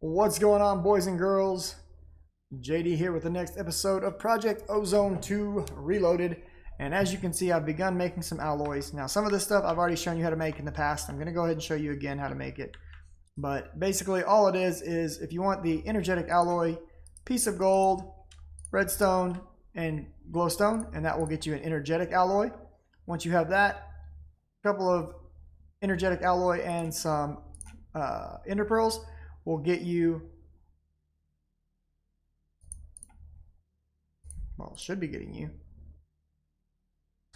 What's going on, boys and girls? JD here with the next episode of Project Ozone 2 Reloaded. And as you can see, I've begun making some alloys. Now, some of this stuff I've already shown you how to make in the past. I'm going to go ahead and show you again how to make it. But basically, all it is if you want the energetic alloy, piece of gold, redstone, and glowstone, and that will get you an energetic alloy. Once you have that, a couple of energetic alloy and some ender pearls will get you, well, should be getting you.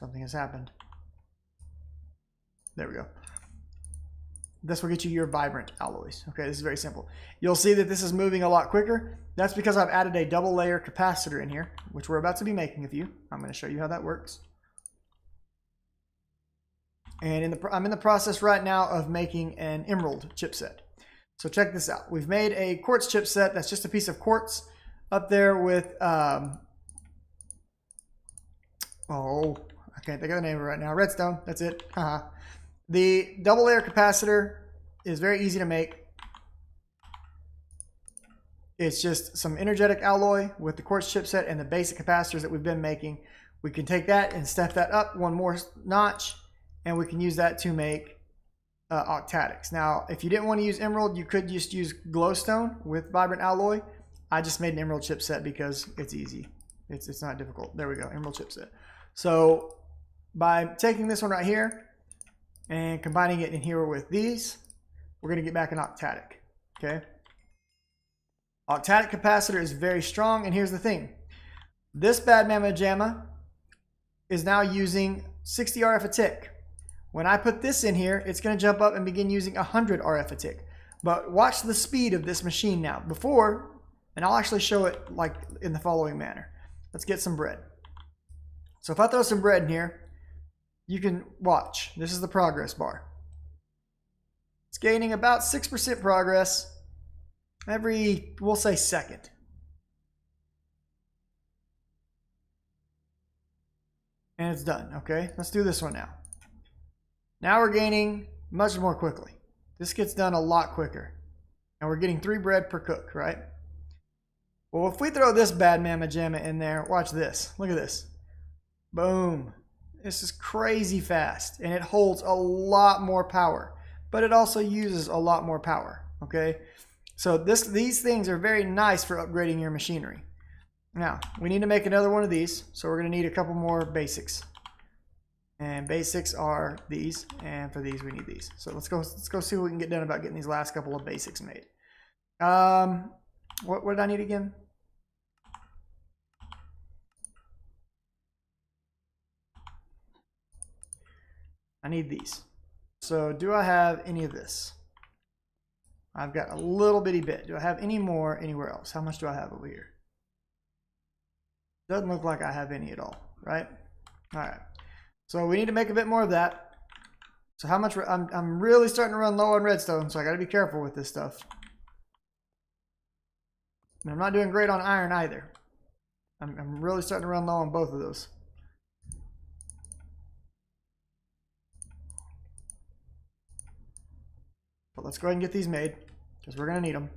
Something has happened. There we go. This will get you your vibrant alloys. Okay, this is very simple. You'll see that this is moving a lot quicker. That's because I've added a double layer capacitor in here, which we're about to be making a few. I'm going to show you how that works. And I'm in the process right now of making an emerald chipset. So check this out. We've made a quartz chipset that's just a piece of quartz up there with, oh, I can't think of the name of it right now. Redstone, that's it. The double layer capacitor is very easy to make. It's just some energetic alloy with the quartz chipset and the basic capacitors that we've been making. We can take that and step that up one more notch, and we can use that to make octadics. Now, if you didn't want to use emerald, you could just use glowstone with vibrant alloy. I just made an emerald chipset because it's easy. It's not difficult. There we go, emerald chipset. So by taking this one right here and combining it in here with these, we're going to get back an octadic. Okay. Octadic capacitor is very strong, and here's the thing. This bad mamma jamma is now using 60 RF a tick. When I put this in here, it's going to jump up and begin using 100 RF a tick. But watch the speed of this machine now. Before, and I'll actually show it like in the following manner. Let's get some bread. So if I throw some bread in here, you can watch. This is the progress bar. It's gaining about 6% progress every, we'll say, second. And it's done. Okay, let's do this one now. Now we're gaining much more quickly. This gets done a lot quicker. And we're getting 3 bread per cook, right? Well, if we throw this bad mamma jamma in there, watch this. Look at this. Boom. This is crazy fast. And it holds a lot more power. But it also uses a lot more power. Okay? So these things are very nice for upgrading your machinery. Now, we need to make another one of these. So we're going to need a couple more basics. And basics are these, and for these we need these. So let's go see what we can get done about getting these last couple of basics made. What did I need again? I need these. So do I have any of this? I've got a little bitty bit. Do I have any more anywhere else? How much do I have over here? Doesn't look like I have any at all, right? All right. So we need to make a bit more of that. So how much? I'm really starting to run low on redstone, so I got to be careful with this stuff. And I'm not doing great on iron either. I'm really starting to run low on both of those. But let's go ahead and get these made, because we're going to need them.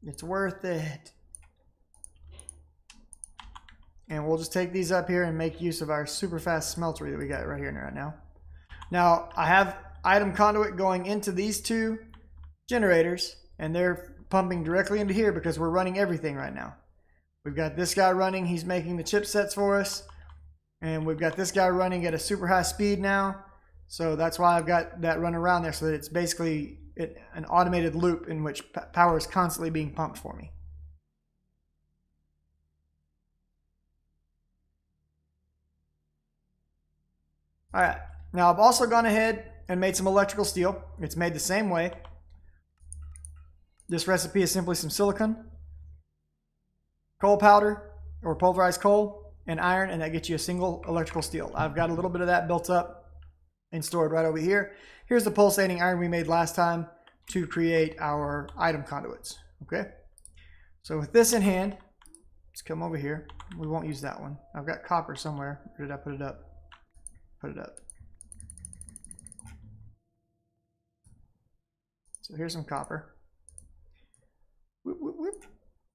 It's worth it. And we'll just take these up here and make use of our super fast smeltery that we got right here and right now. Now, I have item conduit going into these 2 generators, and they're pumping directly into here because we're running everything right now. We've got this guy running. He's making the chipsets for us. And we've got this guy running at a super high speed now. So that's why I've got that running around there, so that it's basically an automated loop in which power is constantly being pumped for me. All right, now I've also gone ahead and made some electrical steel. It's made the same way. This recipe is simply some silicon, coal powder, or pulverized coal, and iron, and that gets you a single electrical steel. I've got a little bit of that built up and stored right over here. Here's the pulsating iron we made last time to create our item conduits. Okay, so with this in hand, let's come over here. We won't use that one. I've got copper somewhere. Where did I put it up? Put it up. So here's some copper. Whoop, whoop, whoop.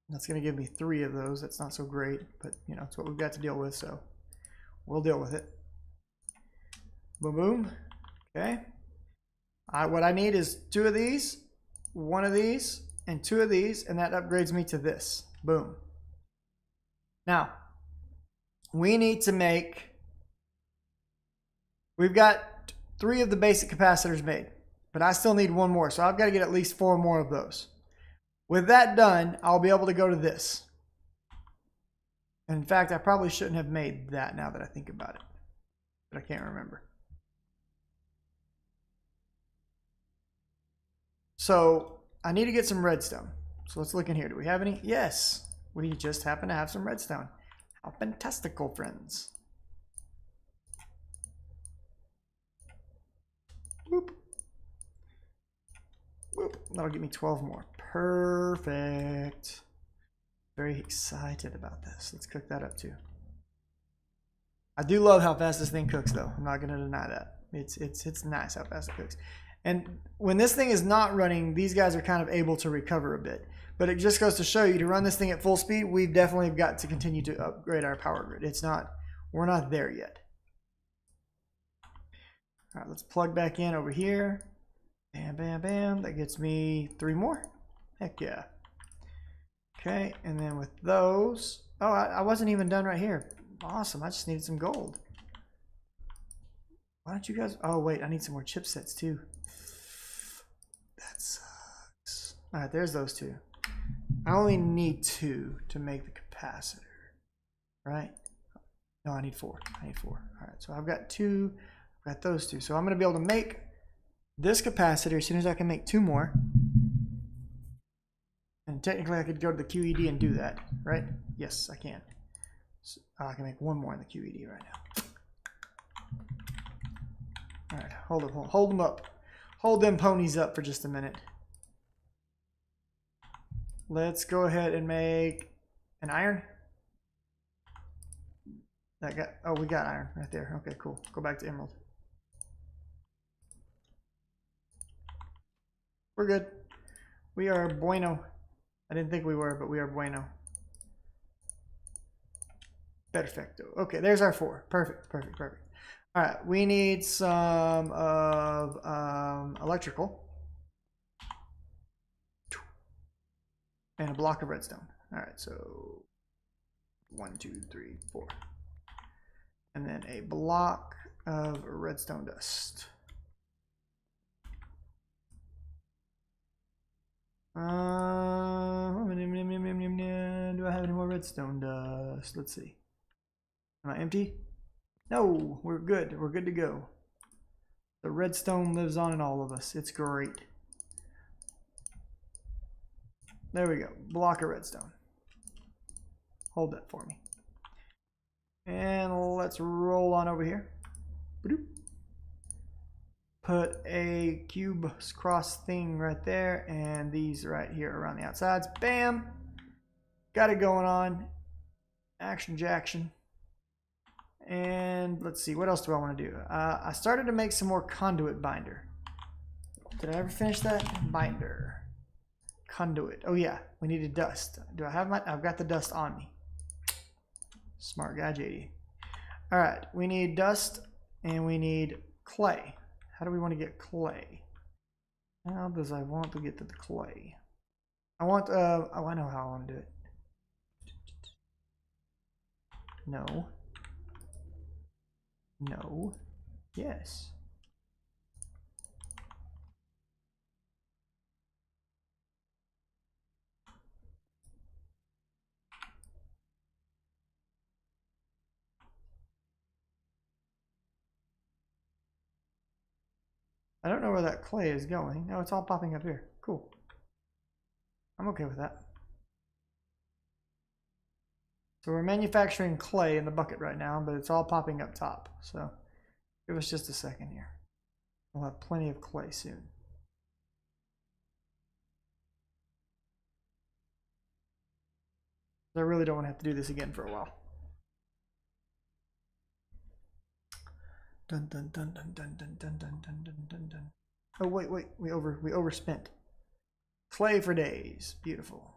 That's going to give me 3 of those. That's not so great, but you know, it's what we've got to deal with, so we'll deal with it. Boom, boom. Okay. What I need is 2 of these, 1 of these, and 2 of these, and that upgrades me to this. Boom. Now, we need to make, we've got 3 of the basic capacitors made, but I still need 1 more, so I've got to get at least 4 more of those. With that done, I'll be able to go to this. And in fact, I probably shouldn't have made that now that I think about it, but I can't remember. So I need to get some redstone. So let's look in here. Do we have any? Yes, we just happen to have some redstone. How fantastical, friends. Whoop. Whoop. That'll give me 12 more. Perfect. Very excited about this. Let's cook that up too. I do love how fast this thing cooks though. I'm not going to deny that. It's nice how fast it cooks. And when this thing is not running, these guys are kind of able to recover a bit. But it just goes to show you, to run this thing at full speed, we've definitely got to continue to upgrade our power grid. We're not there yet. All right, let's plug back in over here. Bam, bam, bam. That gets me 3 more. Heck yeah. Okay, and then with those, oh, I wasn't even done right here. Awesome, I just needed some gold. Why don't you guys, oh wait, I need some more chipsets too. That sucks. All right, there's those 2. I only need 2 to make the capacitor, right? No, I need 4. I need 4. All right, so I've got 2. I've got those 2. So I'm going to be able to make this capacitor as soon as I can make 2 more. And technically I could go to the QED and do that, right? Yes, I can. So, I can make 1 more in the QED right now. All right, hold them up. Hold them ponies up for just a minute. Let's go ahead and make an iron. Oh, we got iron right there. Okay, cool. Go back to emerald. We're good. We are bueno. I didn't think we were, but we are bueno. Perfecto. Okay, there's our 4. Perfect, perfect, perfect. All right, we need some of electrical. And a block of redstone. All right, so 1, 2, 3, 4. And then a block of redstone dust. Do I have any more redstone dust? Let's see. Am I empty? No, we're good. We're good to go. The redstone lives on in all of us. It's great. There we go. Block of redstone. Hold that for me. And let's roll on over here. Put a cube cross thing right there, and these right here around the outsides. Bam! Got it going on. Action jackson. And let's see, what else do I want to do? I started to make some more conduit binder. Did I ever finish that? Binder. Conduit. Oh yeah, we needed dust. Do I have my, I've got the dust on me. Smart guy, JD. All right, we need dust and we need clay. How do we want to get clay? How does I want to get to the clay? I want, oh, I know how I want to do it. No. No. Yes. I don't know where that clay is going. No, it's all popping up here. Cool. I'm okay with that. So we're manufacturing clay in the bucket right now, but it's all popping up top. So give us just a second here. We'll have plenty of clay soon. I really don't want to have to do this again for a while. Dun dun dun dun dun dun dun dun dun dun dun. Oh wait, we overspent. Clay for days. Beautiful.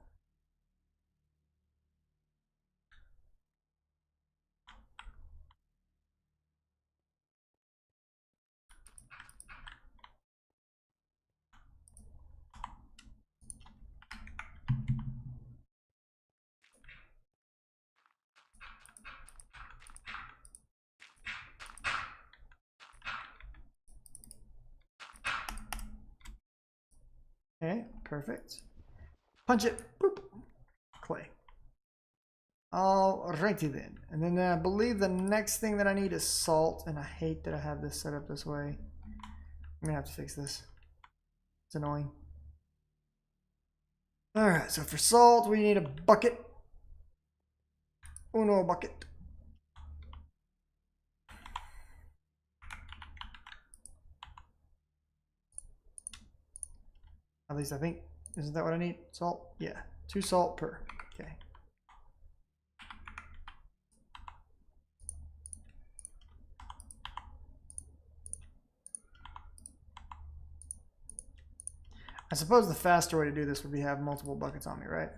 Okay, perfect. Punch it. Boop. Clay. Alrighty then. And then I believe the next thing that I need is salt. And I hate that I have this set up this way. I'm gonna have to fix this. It's annoying. Alright, so for salt, we need a bucket. Uno bucket. At least I think, isn't that what I need? Salt? Yeah, 2 salt per. Okay. I suppose the faster way to do this would be have multiple buckets on me, right?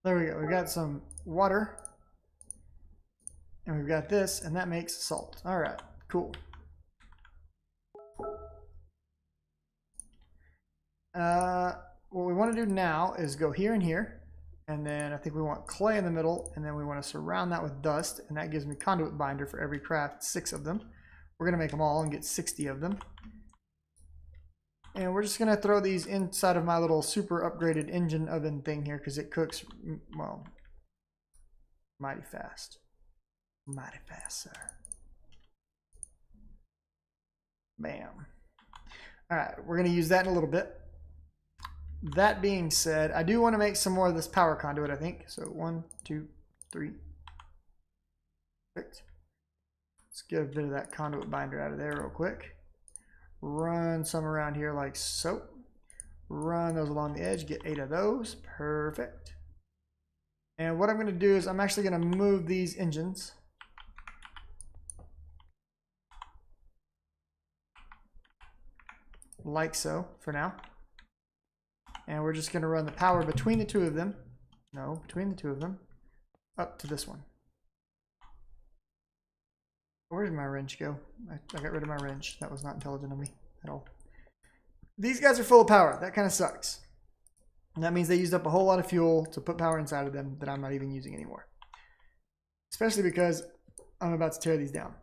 There we go. We got some water. And we've got this, and that makes salt. All right, cool. What we want to do now is go here and here. And then I think we want clay in the middle. And then we want to surround that with dust. And that gives me conduit binder for every craft, 6 of them. We're going to make them all and get 60 of them. And we're just going to throw these inside of my little super upgraded engine oven thing here because it cooks, well, mighty fast. Mighty fast, sir. Bam. All right, we're going to use that in a little bit. That being said, I do want to make some more of this power conduit, I think. So 1, 2, 3. Perfect. Let's get a bit of that conduit binder out of there real quick. Run some around here like so. Run those along the edge. Get 8 of those. Perfect. And what I'm going to do is I'm actually going to move these engines. Like so for now. And we're just going to run the power between the 2 of them. No, between the 2 of them. Up to this one. Where did my wrench go? I got rid of my wrench. That was not intelligent of me at all. These guys are full of power. That kind of sucks. And that means they used up a whole lot of fuel to put power inside of them that I'm not even using anymore. Especially because I'm about to tear these down.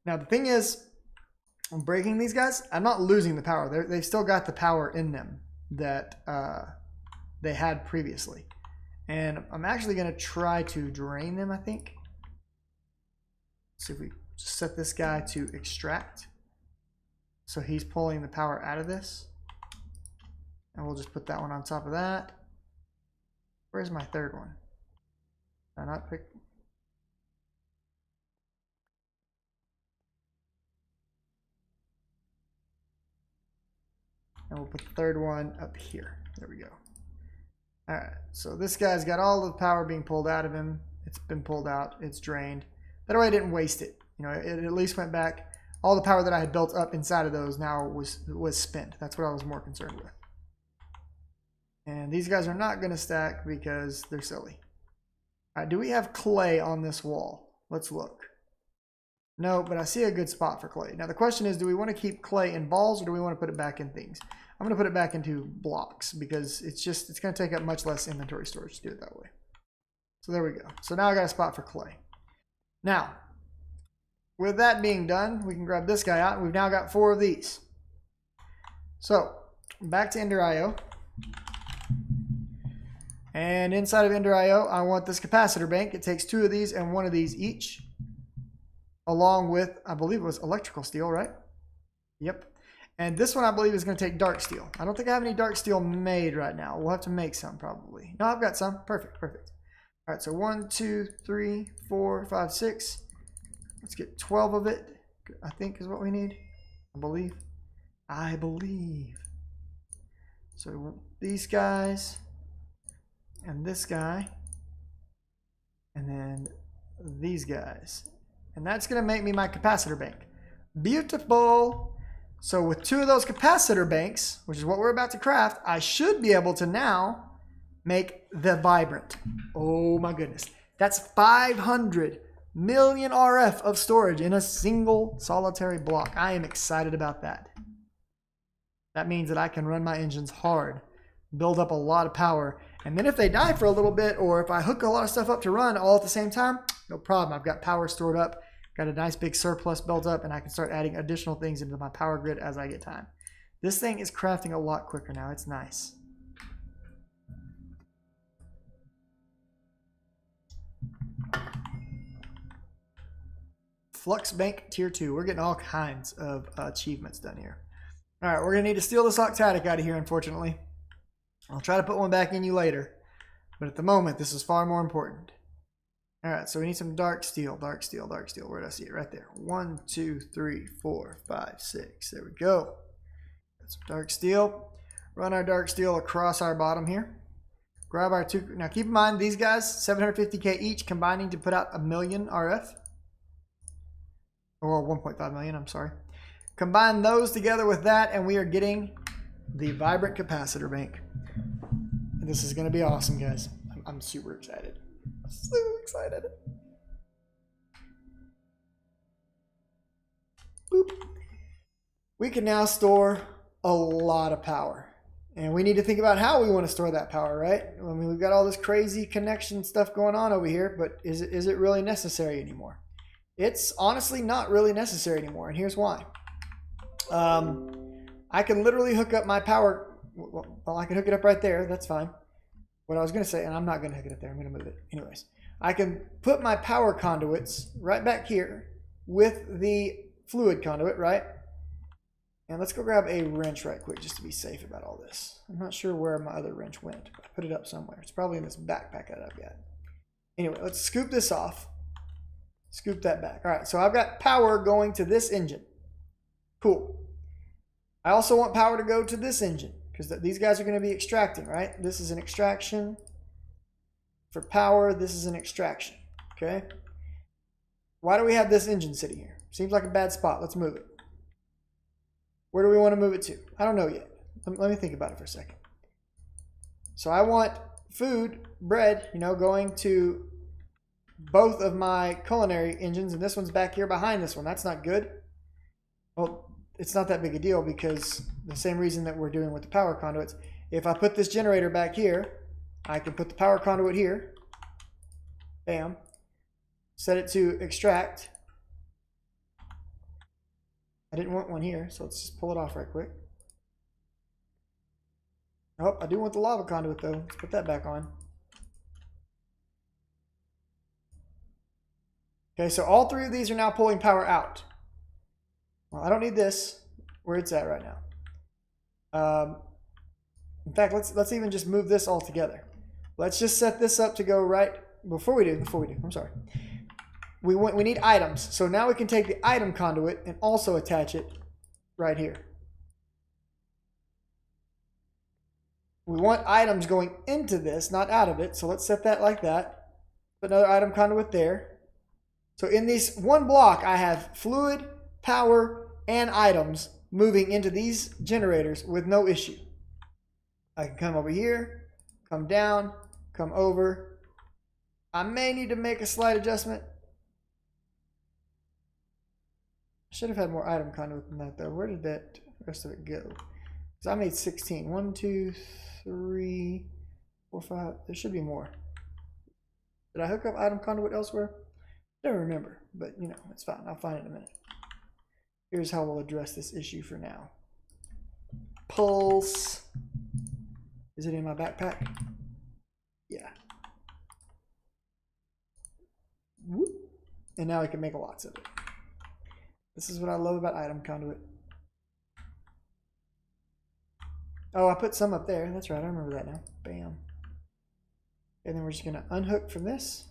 Now the thing is, I'm breaking these guys. I'm not losing the power. They've still got the power in them that they had previously. And I'm actually going to try to drain them, I think. Let's see if we set this guy to extract. So he's pulling the power out of this. And we'll just put that one on top of that. Where's my third one? Did I not pick? And we'll put the third one up here. There we go. All right, so this guy's got all the power being pulled out of him. It's been pulled out, it's drained. That way I didn't waste it. You know, it at least went back. All the power that I had built up inside of those now was spent. That's what I was more concerned with. And these guys are not going to stack because they're silly. All right, do we have clay on this wall? Let's look. No, but I see a good spot for clay. Now the question is, do we want to keep clay in balls or do we want to put it back in things? I'm going to put it back into blocks because it's going to take up much less inventory storage to do it that way. So there we go. So now I got a spot for clay. Now, with that being done, we can grab this guy out. We've now got 4 of these. So back to Ender.io. And inside of Ender.io, I want this capacitor bank. It takes 2 of these and 1 of these each. along with, I believe it was electrical steel, right? Yep. And this one I believe is going to take dark steel. I don't think I have any dark steel made right now. We'll have to make some probably. No, I've got some. Perfect, perfect. All right, so 1, 2, 3, 4, 5, 6. Let's get 12 of it, I think is what we need. I believe. I believe. So these guys, and this guy, and then these guys. And that's going to make me my capacitor bank. Beautiful. So with 2 of those capacitor banks, which is what we're about to craft, I should be able to now make the vibrant. Oh my goodness. That's 500 million RF of storage in a single solitary block. I am excited about that. That means that I can run my engines hard, build up a lot of power, and then if they die for a little bit, or if I hook a lot of stuff up to run all at the same time, no problem. I've got power stored up, got a nice big surplus built up, and I can start adding additional things into my power grid as I get time. This thing is crafting a lot quicker now. It's nice. Flux Bank Tier 2. We're getting all kinds of achievements done here. All right, we're going to need to steal this octadic out of here, unfortunately. I'll try to put one back in you later. But at the moment, this is far more important. All right, so we need some dark steel, dark steel, dark steel. Where did I see it? Right there. 1, 2, 3, 4, 5, 6. There we go. Got some dark steel. Run our dark steel across our bottom here. Grab our 2. Now keep in mind, these guys, 750K each, combining to put out 1 million RF. Or 1.5 million, I'm sorry. Combine those together with that, and we are getting the vibrant capacitor bank. And this is going to be awesome, guys. I'm super excited. So excited. Boop. We can now store a lot of power. And we need to think about how we want to store that power, right? I mean, we've got all this crazy connection stuff going on over here, but is it really necessary anymore? It's honestly not really necessary anymore, and here's why. I can literally hook up my power. Well, I can hook it up right there. That's fine. What I was going to say, and I'm not going to hook it up there. I'm going to move it. Anyways, I can put my power conduits right back here with the fluid conduit, right? And let's go grab a wrench right quick just to be safe about all this. I'm not sure where my other wrench went. I put it up somewhere. It's probably in this backpack that I've got. Anyway, let's scoop this off. Scoop that back. All right, so I've got power going to this engine. Cool. I also want power to go to this engine because these guys are going to be extracting, right? This is an extraction. For power, this is an extraction, okay? Why do we have this engine sitting here? Seems like a bad spot. Let's move it. Where do we want to move it to? I don't know yet. Let me think about it for a second. So I want food, bread, going to both of my culinary engines, and this one's back here behind this one. That's not good. Well, it's not that big a deal because the same reason that we're doing with the power conduits. If I put this generator back here, I can put the power conduit here. Bam. Set it to extract. I didn't want one here, so let's just pull it off right quick. Oh, I do want the lava conduit though. Let's put that back on. Okay, so all 3 of these are now pulling power out. Well, I don't need this where it's at right now. In fact, let's even just move this all together. Let's just set this up to go right before we do. I'm sorry. We need items. So now we can take the item conduit and also attach it right here. We want items going into this, not out of it. So let's set that like that. Put another item conduit there. So in this one block, I have fluid, power, and items moving into these generators with no issue. I can come over here, come down, come over. I may need to make a slight adjustment. I should have had more item conduit than that though. Where did that rest of it go? Because I made 16. 1, 2, 3, 4, 5. There should be more. Did I hook up item conduit elsewhere? I don't remember, but it's fine. I'll find it in a minute. Here's how we'll address this issue for now. Pulse. Is it in my backpack? Yeah. Whoop. And now I can make lots of it. This is what I love about item conduit. Oh, I put some up there. That's right. I remember that now. Bam. And then we're just going to unhook from this.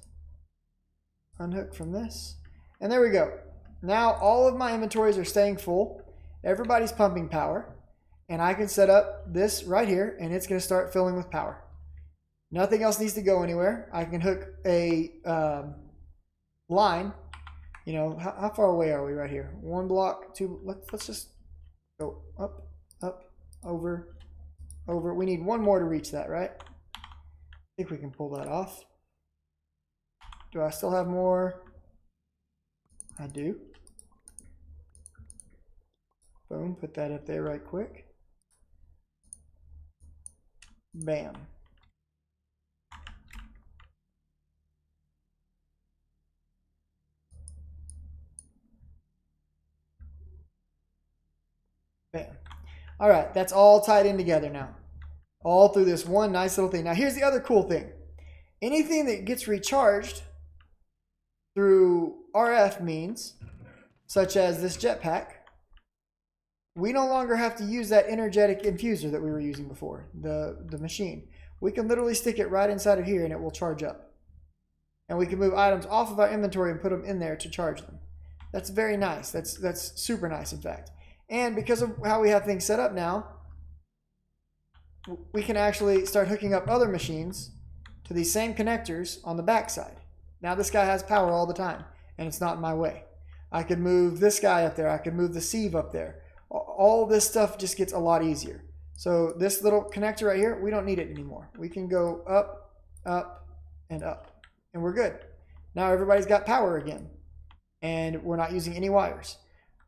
Unhook from this. And there we go. Now all of my inventories are staying full. Everybody's pumping power. And I can set up this right here, and it's going to start filling with power. Nothing else needs to go anywhere. I can hook a line. You know, how far away are we right here? 1 block, 2. Let's just go up, up, over, over. We need 1 more to reach that, right? I think we can pull that off. Do I still have more? I do. Boom, put that up there right quick. Bam. Bam. All right, that's all tied in together now. All through this one nice little thing. Now here's the other cool thing. Anything that gets recharged through RF means, such as this jetpack, we no longer have to use that energetic infuser that we were using before, the machine. We can literally stick it right inside of here and it will charge up. And we can move items off of our inventory and put them in there to charge them. That's very nice. That's super nice, in fact. And because of how we have things set up now, we can actually start hooking up other machines to these same connectors on the back side. Now this guy has power all the time, and it's not in my way. I could move this guy up there. I could move the sieve up there. All this stuff just gets a lot easier. So this little connector right here, we don't need it anymore. We can go up, up, and up, and we're good. Now everybody's got power again, and we're not using any wires.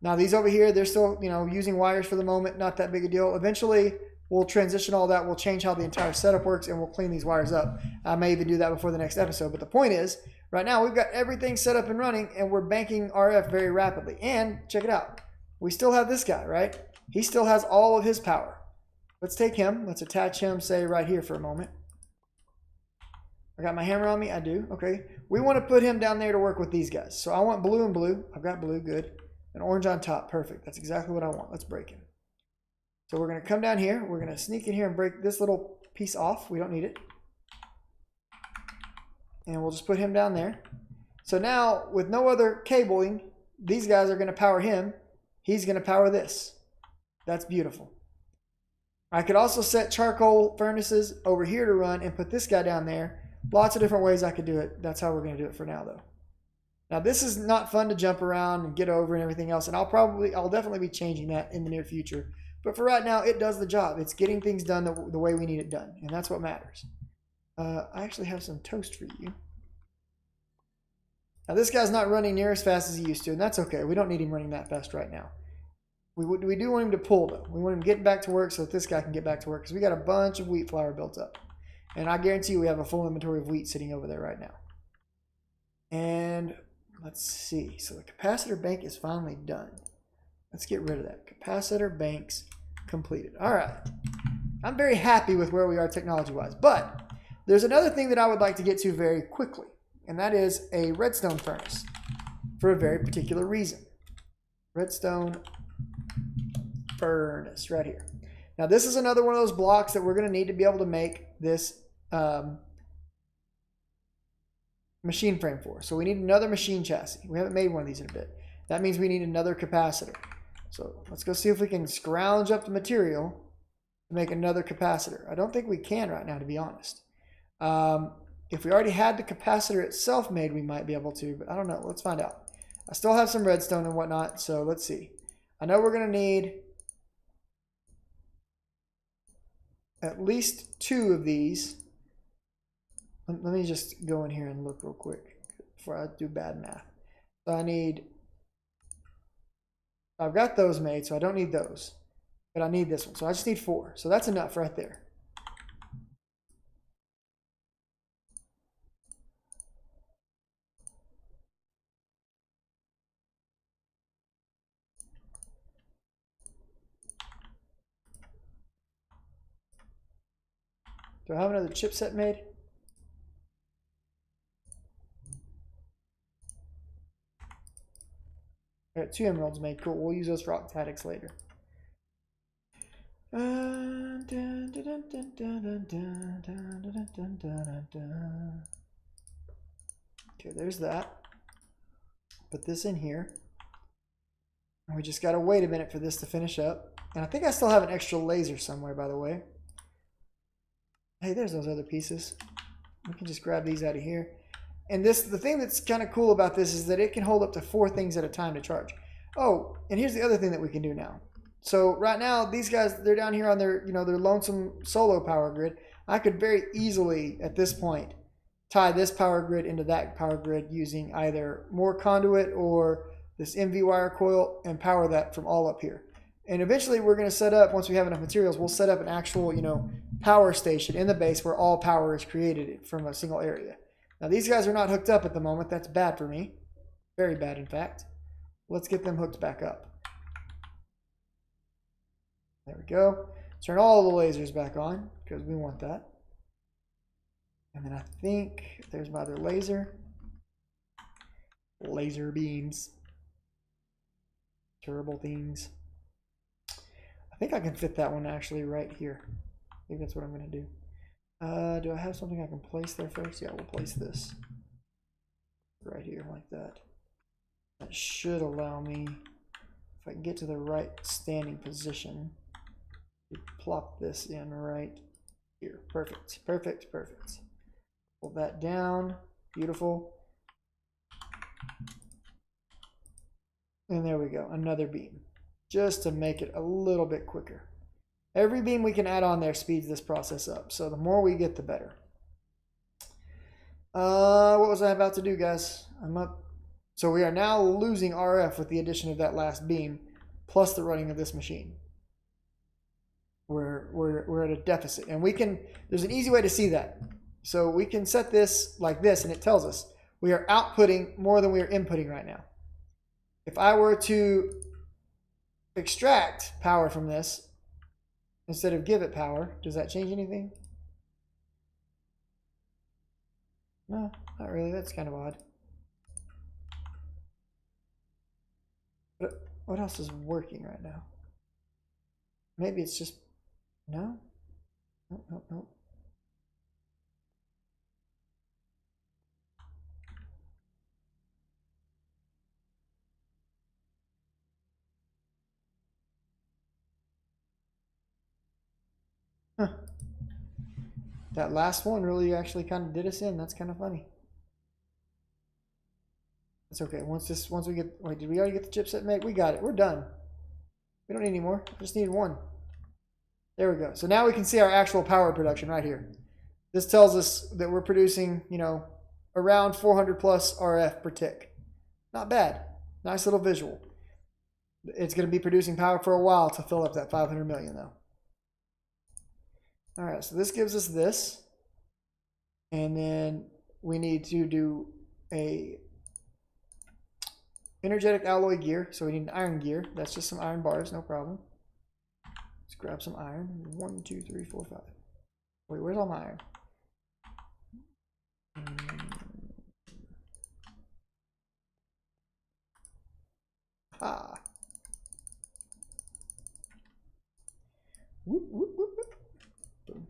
Now these over here, they're still, you know, using wires for the moment. Not that big a deal. Eventually, we'll transition all that. We'll change how the entire setup works, and we'll clean these wires up. I may even do that before the next episode. But the point is, right now we've got everything set up and running, and we're banking RF very rapidly. And check it out. We still have this guy, right? He still has all of his power. Let's take him. Let's attach him, say, right here for a moment. I got my hammer on me? I do. Okay. We want to put him down there to work with these guys. So I want blue and blue. I've got blue. Good. And orange on top. Perfect. That's exactly what I want. Let's break him. So we're going to come down here. We're going to sneak in here and break this little piece off. We don't need it. And we'll just put him down there. So now, with no other cabling, these guys are going to power him. He's going to power this. That's beautiful. I could also set charcoal furnaces over here to run and put this guy down there. Lots of different ways I could do it. That's how we're going to do it for now, though. Now, this is not fun to jump around and get over and everything else, and I'll definitely be changing that in the near future. But for right now, it does the job. It's getting things done the way we need it done, and that's what matters. I actually have some toast for you. Now, this guy's not running near as fast as he used to, and that's okay. We don't need him running that fast right now. We do want him to pull, though. We want him getting back to work so that this guy can get back to work, because we got a bunch of wheat flour built up. And I guarantee you we have a full inventory of wheat sitting over there right now. And let's see. So the capacitor bank is finally done. Let's get rid of that. Capacitor banks completed. All right. I'm very happy with where we are technology-wise. But there's another thing that I would like to get to very quickly, and that is a redstone furnace for a very particular reason. Redstone furnace right here. Now, this is another one of those blocks that we're going to need to be able to make this machine frame for. So we need another machine chassis. We haven't made one of these in a bit. That means we need another capacitor. So let's go see if we can scrounge up the material to make another capacitor. I don't think we can right now, to be honest. If we already had the capacitor itself made, we might be able to, but I don't know. Let's find out. I still have some redstone and whatnot, so let's see. I know we're going to need at least 2 of these. Let me just go in here and look real quick before I do bad math. So I've got those made, so I don't need those. But I need this one, so I just need 4. So that's enough right there. Do I have another chipset made? I got got 2 emeralds made. Cool. We'll use those for octadics later. Okay, there's that. Put this in here. And we just gotta wait a minute for this to finish up. And I think I still have an extra laser somewhere, by the way. Hey, there's those other pieces. We can just grab these out of here. And the thing that's kind of cool about this is that it can hold up to 4 things at a time to charge. Oh, and here's the other thing that we can do now. So right now, these guys, they're down here on their, their lonesome solo power grid. I could very easily, at this point, tie this power grid into that power grid using either more conduit or this MV wire coil and power that from all up here. And eventually we're going to set up, once we have enough materials, we'll set up an actual, power station in the base where all power is created from a single area. Now these guys are not hooked up at the moment. That's bad for me. Very bad, in fact. Let's get them hooked back up. There we go. Turn all the lasers back on because we want that. And then I think there's my other laser. Laser beams. Terrible things. I think I can fit that one actually right here. I think that's what I'm going to do. Do I have something I can place there first? Yeah, we'll place this right here like that. That should allow me, if I can get to the right standing position, to plop this in right here. Perfect, perfect, perfect. Pull that down. Beautiful. And there we go, another beam. Just to make it a little bit quicker. Every beam we can add on there speeds this process up. So the more we get, the better. What was I about to do, guys? I'm up. So we are now losing RF with the addition of that last beam, plus the running of this machine. We're at a deficit. And we can, there's an easy way to see that. So we can set this like this, and it tells us we are outputting more than we are inputting right now. If I were to extract power from this, instead of give it power, does that change anything? No, not really. That's kind of odd. But what else is working right now? Maybe it's just... No? Nope, nope, nope. Huh. That last one really actually kind of did us in. That's kind of funny. It's okay. Once we get, wait, did we already get the chipset made? We got it. We're done. We don't need any more. I just need one. There we go. So now we can see our actual power production right here. This tells us that we're producing, around 400 plus RF per tick. Not bad. Nice little visual. It's going to be producing power for a while to fill up that 500 million though. All right, so this gives us this. And then we need to do a energetic alloy gear. So we need an iron gear. That's just some iron bars, no problem. Let's grab some iron. 1, 2, 3, 4, 5. Wait, where's all my iron? Ah. Whoop, whoop, whoop, whoop. Boom.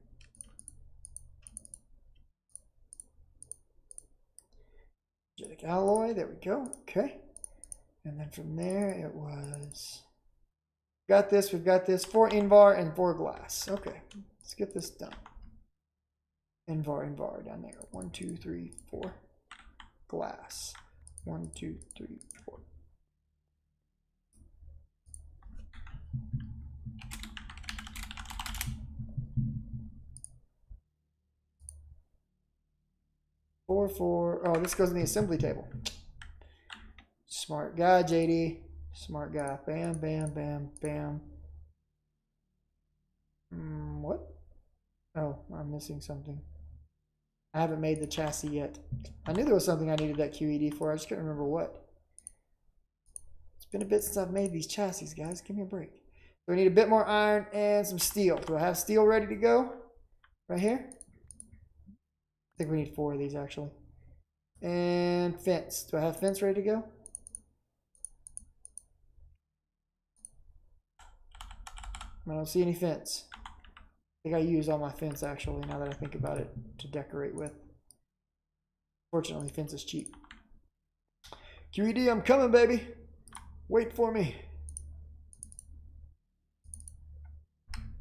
Energetic alloy, there we go. Okay. And then from there it was... we've got this, 4 invar and 4 glass. Okay, let's get this done. Invar down there. 1, 2, 3, 4. Glass. 1, 2, 3, 4. Oh, this goes in the assembly table. Smart guy, JD. Smart guy. Bam, bam, bam, bam. What? Oh, I'm missing something. I haven't made the chassis yet. I knew there was something I needed that QED for. I just couldn't remember what. It's been a bit since I've made these chassis, guys. Give me a break. So we need a bit more iron and some steel. Do I have steel ready to go? Right here? I think we need 4 of these, actually. And fence. Do I have fence ready to go? I don't see any fence. I think I used all my fence actually, now that I think about it, to decorate with. Fortunately, fence is cheap. QED, I'm coming, baby. Wait for me.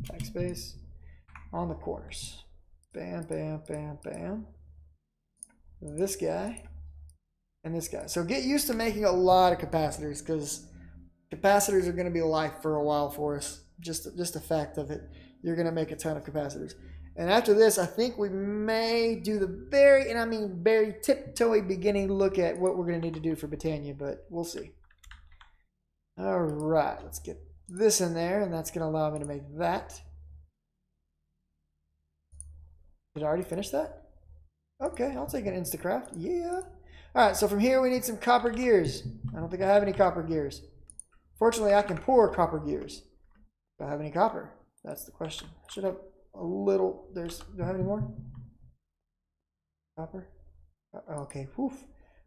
Backspace on the corners. Bam, bam, bam, bam. This guy and this guy. So get used to making a lot of capacitors, because capacitors are going to be life for a while for us. Just a fact of it. You're going to make a ton of capacitors. And after this, I think we may do the very, and I mean very tiptoey beginning look at what we're going to need to do for Britannia, but we'll see. All right, let's get this in there, and that's going to allow me to make that. Did I already finish that? Okay, I'll take an Instacraft. Yeah. All right, so from here we need some copper gears. I don't think I have any copper gears. Fortunately, I can pour copper gears. Do I have any copper? That's the question. I should have a little. Do I have any more? Copper? Okay, whew.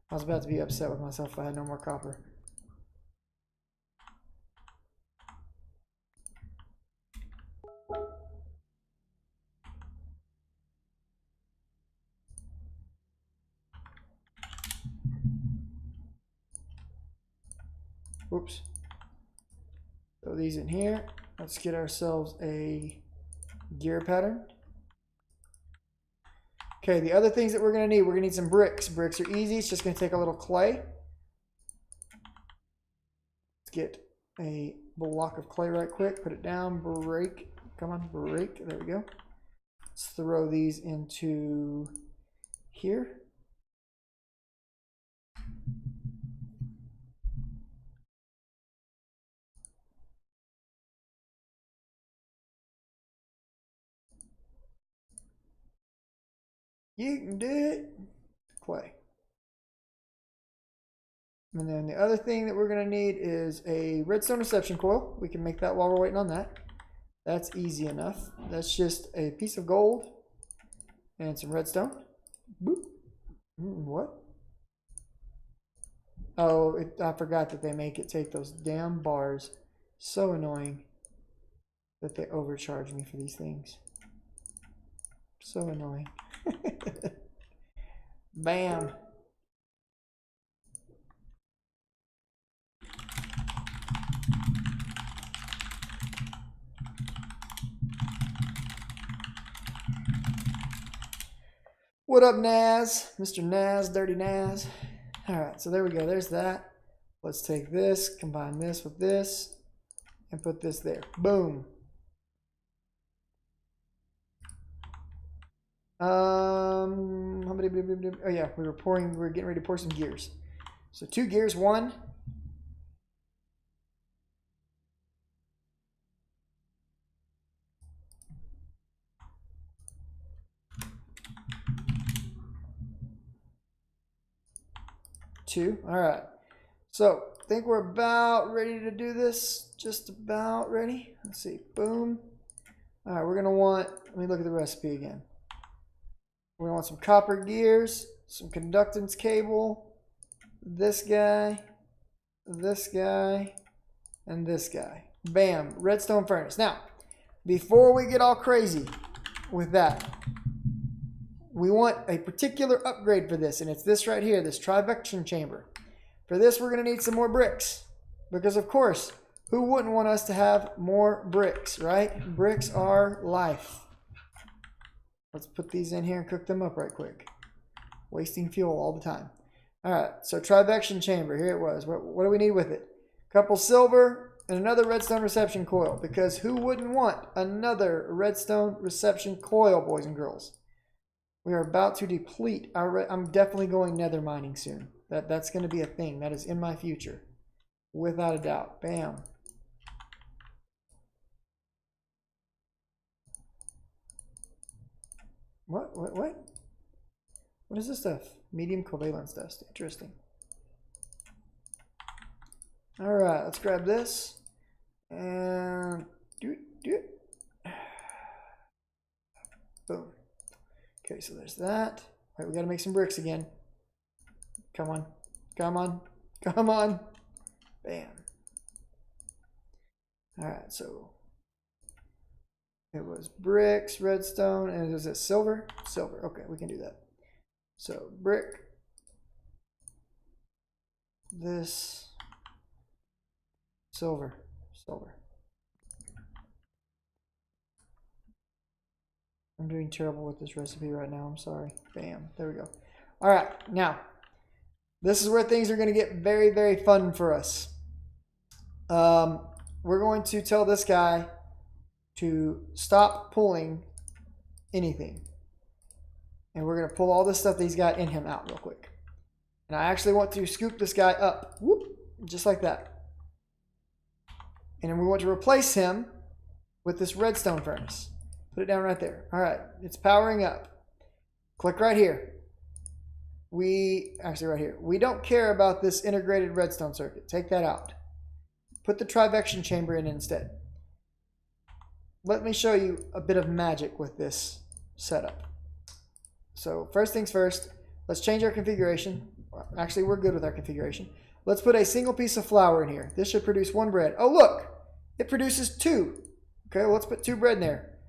I was about to be upset with myself if I had no more copper. Oops. Throw these in here. Let's get ourselves a gear pattern. Okay, the other things that we're going to need some bricks. Bricks are easy. It's just going to take a little clay. Let's get a block of clay right quick. Put it down. Break. Come on, break. There we go. Let's throw these into here. You can do it. Clay. And then the other thing that we're going to need is a redstone reception coil. We can make that while we're waiting on that. That's easy enough. That's just a piece of gold and some redstone. Boop. What? Oh, I forgot that they make it take those damn bars. So annoying that they overcharge me for these things. So annoying. Bam. What up, Naz? Mr. Naz, Dirty Naz. All right, so there we go. There's that. Let's take this, combine this with this, and put this there. Boom. How many? Oh yeah, we were getting ready to pour some gears. So 2 gears, 1. 2. All right. So I think we're about ready to do this. Just about ready. Let's see. Boom. All right. We're going to want, let me look at the recipe again. We're going to want some copper gears, some conductance cable, this guy, and this guy. Bam. Redstone furnace. Now, before we get all crazy with that, we want a particular upgrade for this, and it's this right here, this trivection chamber. For this, we're going to need some more bricks, because of course, who wouldn't want us to have more bricks, right? Bricks are life. Let's put these in here and cook them up right quick. Wasting fuel all the time. All right, so trivection chamber, here it was. What do we need with it? A couple silver and another redstone reception coil, because who wouldn't want another redstone reception coil, boys and girls? We are about to deplete our. I'm definitely going nether mining soon. That's going to be a thing. That is in my future, without a doubt. Bam. What? What is this stuff? Medium covalence dust. Interesting. All right, let's grab this and do it. Boom. Okay, so there's that. All right, we got to make some bricks again. Come on. Come on. Come on. Bam. All right, so It was bricks, redstone, and was it silver? Silver. Okay, we can do that. So brick. This. Silver. Silver. I'm doing terrible with this recipe right now. I'm sorry. Bam. There we go. All right. Now, this is where things are going to get very, very fun for us. We're going to tell this guy to stop pulling anything. And we're going to pull all this stuff that he's got in him out real quick. And I actually want to scoop this guy up. Whoop. Just like that. And then we want to replace him with this redstone furnace. Put it down right there. All right. It's powering up. Click right here. Actually right here. We don't care about this integrated redstone circuit. Take that out. Put the trivection chamber in instead. Let me show you a bit of magic with this setup. So first things first, let's change our configuration. Actually, we're good with our configuration. Let's put a single piece of flour in here. This should produce 1 bread. Oh, look, it produces 2. Okay, well, let's put 2 bread in there.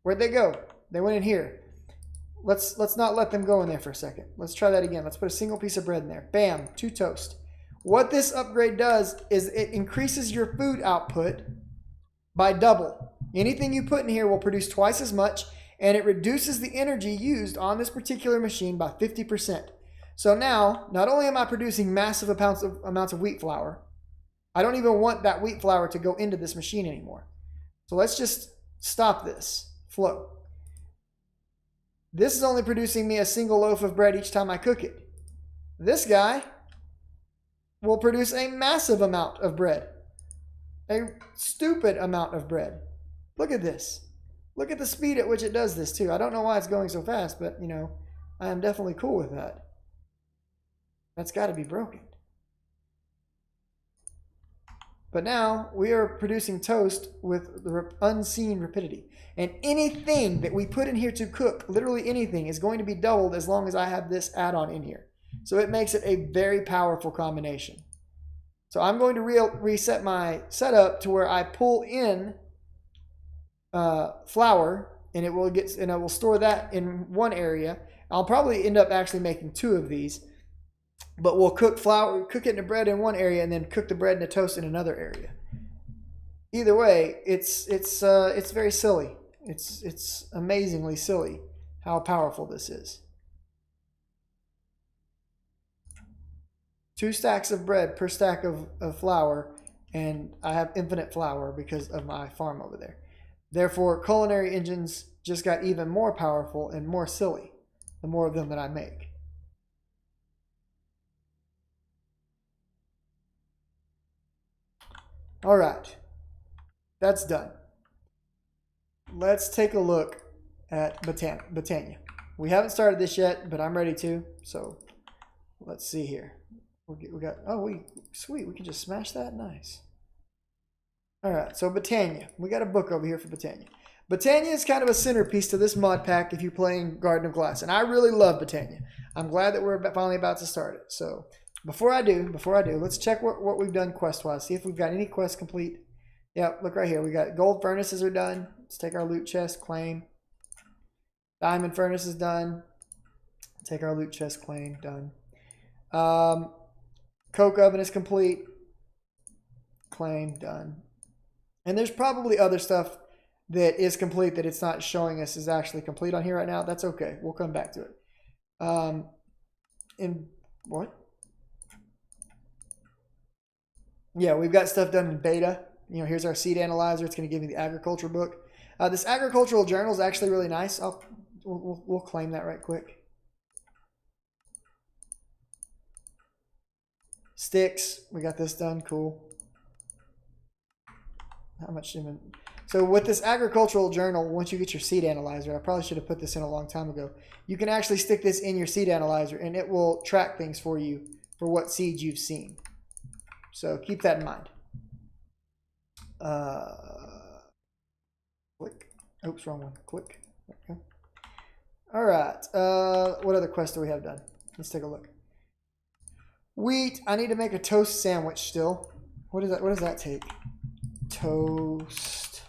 Where'd they go? They went in here. Let's not let them go in there for a second. Let's try that again. Let's put a single piece of bread in there. Bam, 2 toast. What this upgrade does is it increases your food output by double. Anything you put in here will produce twice as much, and it reduces the energy used on this particular machine by 50%. So now, not only am I producing massive amounts of wheat flour, I don't even want that wheat flour to go into this machine anymore. So let's just stop this flow. This is only producing me a single loaf of bread each time I cook it. This guy will produce a massive amount of bread. A stupid amount of bread. Look at this. Look at the speed at which it does this too. I don't know why it's going so fast, but you know, I am definitely cool with that. That's got to be broken. But now we are producing toast with unseen rapidity. And anything that we put in here to cook, literally anything, is going to be doubled as long as I have this add-on in here. So it makes it a very powerful combination. So I'm going to reset my setup to where I pull in flour, and it will I will store that in one area. I'll probably end up actually making 2 of these. But we'll cook it in the bread in one area, and then cook the bread and the toast in another area. Either way, it's very silly. It's amazingly silly how powerful this is. 2 stacks of bread per stack of flour, and I have infinite flour because of my farm over there. Therefore, culinary engines just got even more powerful and more silly the more of them that I make. All right, that's done. Let's take a look at Botania. We haven't started this yet, but I'm ready to. So let's see here. Sweet, we can just smash that. Nice. All right, so Botania. We got a book over here for Botania. Botania is kind of a centerpiece to this mod pack if you're playing Garden of Glass, and I really love Botania. I'm glad that we're finally about to start it. So before I do, let's check what we've done quest-wise. See if we've got any quests complete. Yep, look right here. We got gold furnaces are done. Let's take our loot chest, claim. Diamond furnace is done. Take our loot chest, claim, done. Coke oven is complete. Claim, done. And there's probably other stuff that is complete that it's not showing us is actually complete on here right now. That's okay. We'll come back to it. In what? Yeah, we've got stuff done in beta. You know, here's our seed analyzer. It's going to give me the agriculture book. This agricultural journal is actually really nice. We'll claim that right quick. Sticks. We got this done. Cool. How much? So with this agricultural journal, once you get your seed analyzer, I probably should have put this in a long time ago. You can actually stick this in your seed analyzer, and it will track things for you for what seeds you've seen. So keep that in mind. Click. Oops, wrong one. Click. Okay. All right. What other quests do we have done? Let's take a look. Wheat. I need to make a toast sandwich still. What does that take? Toast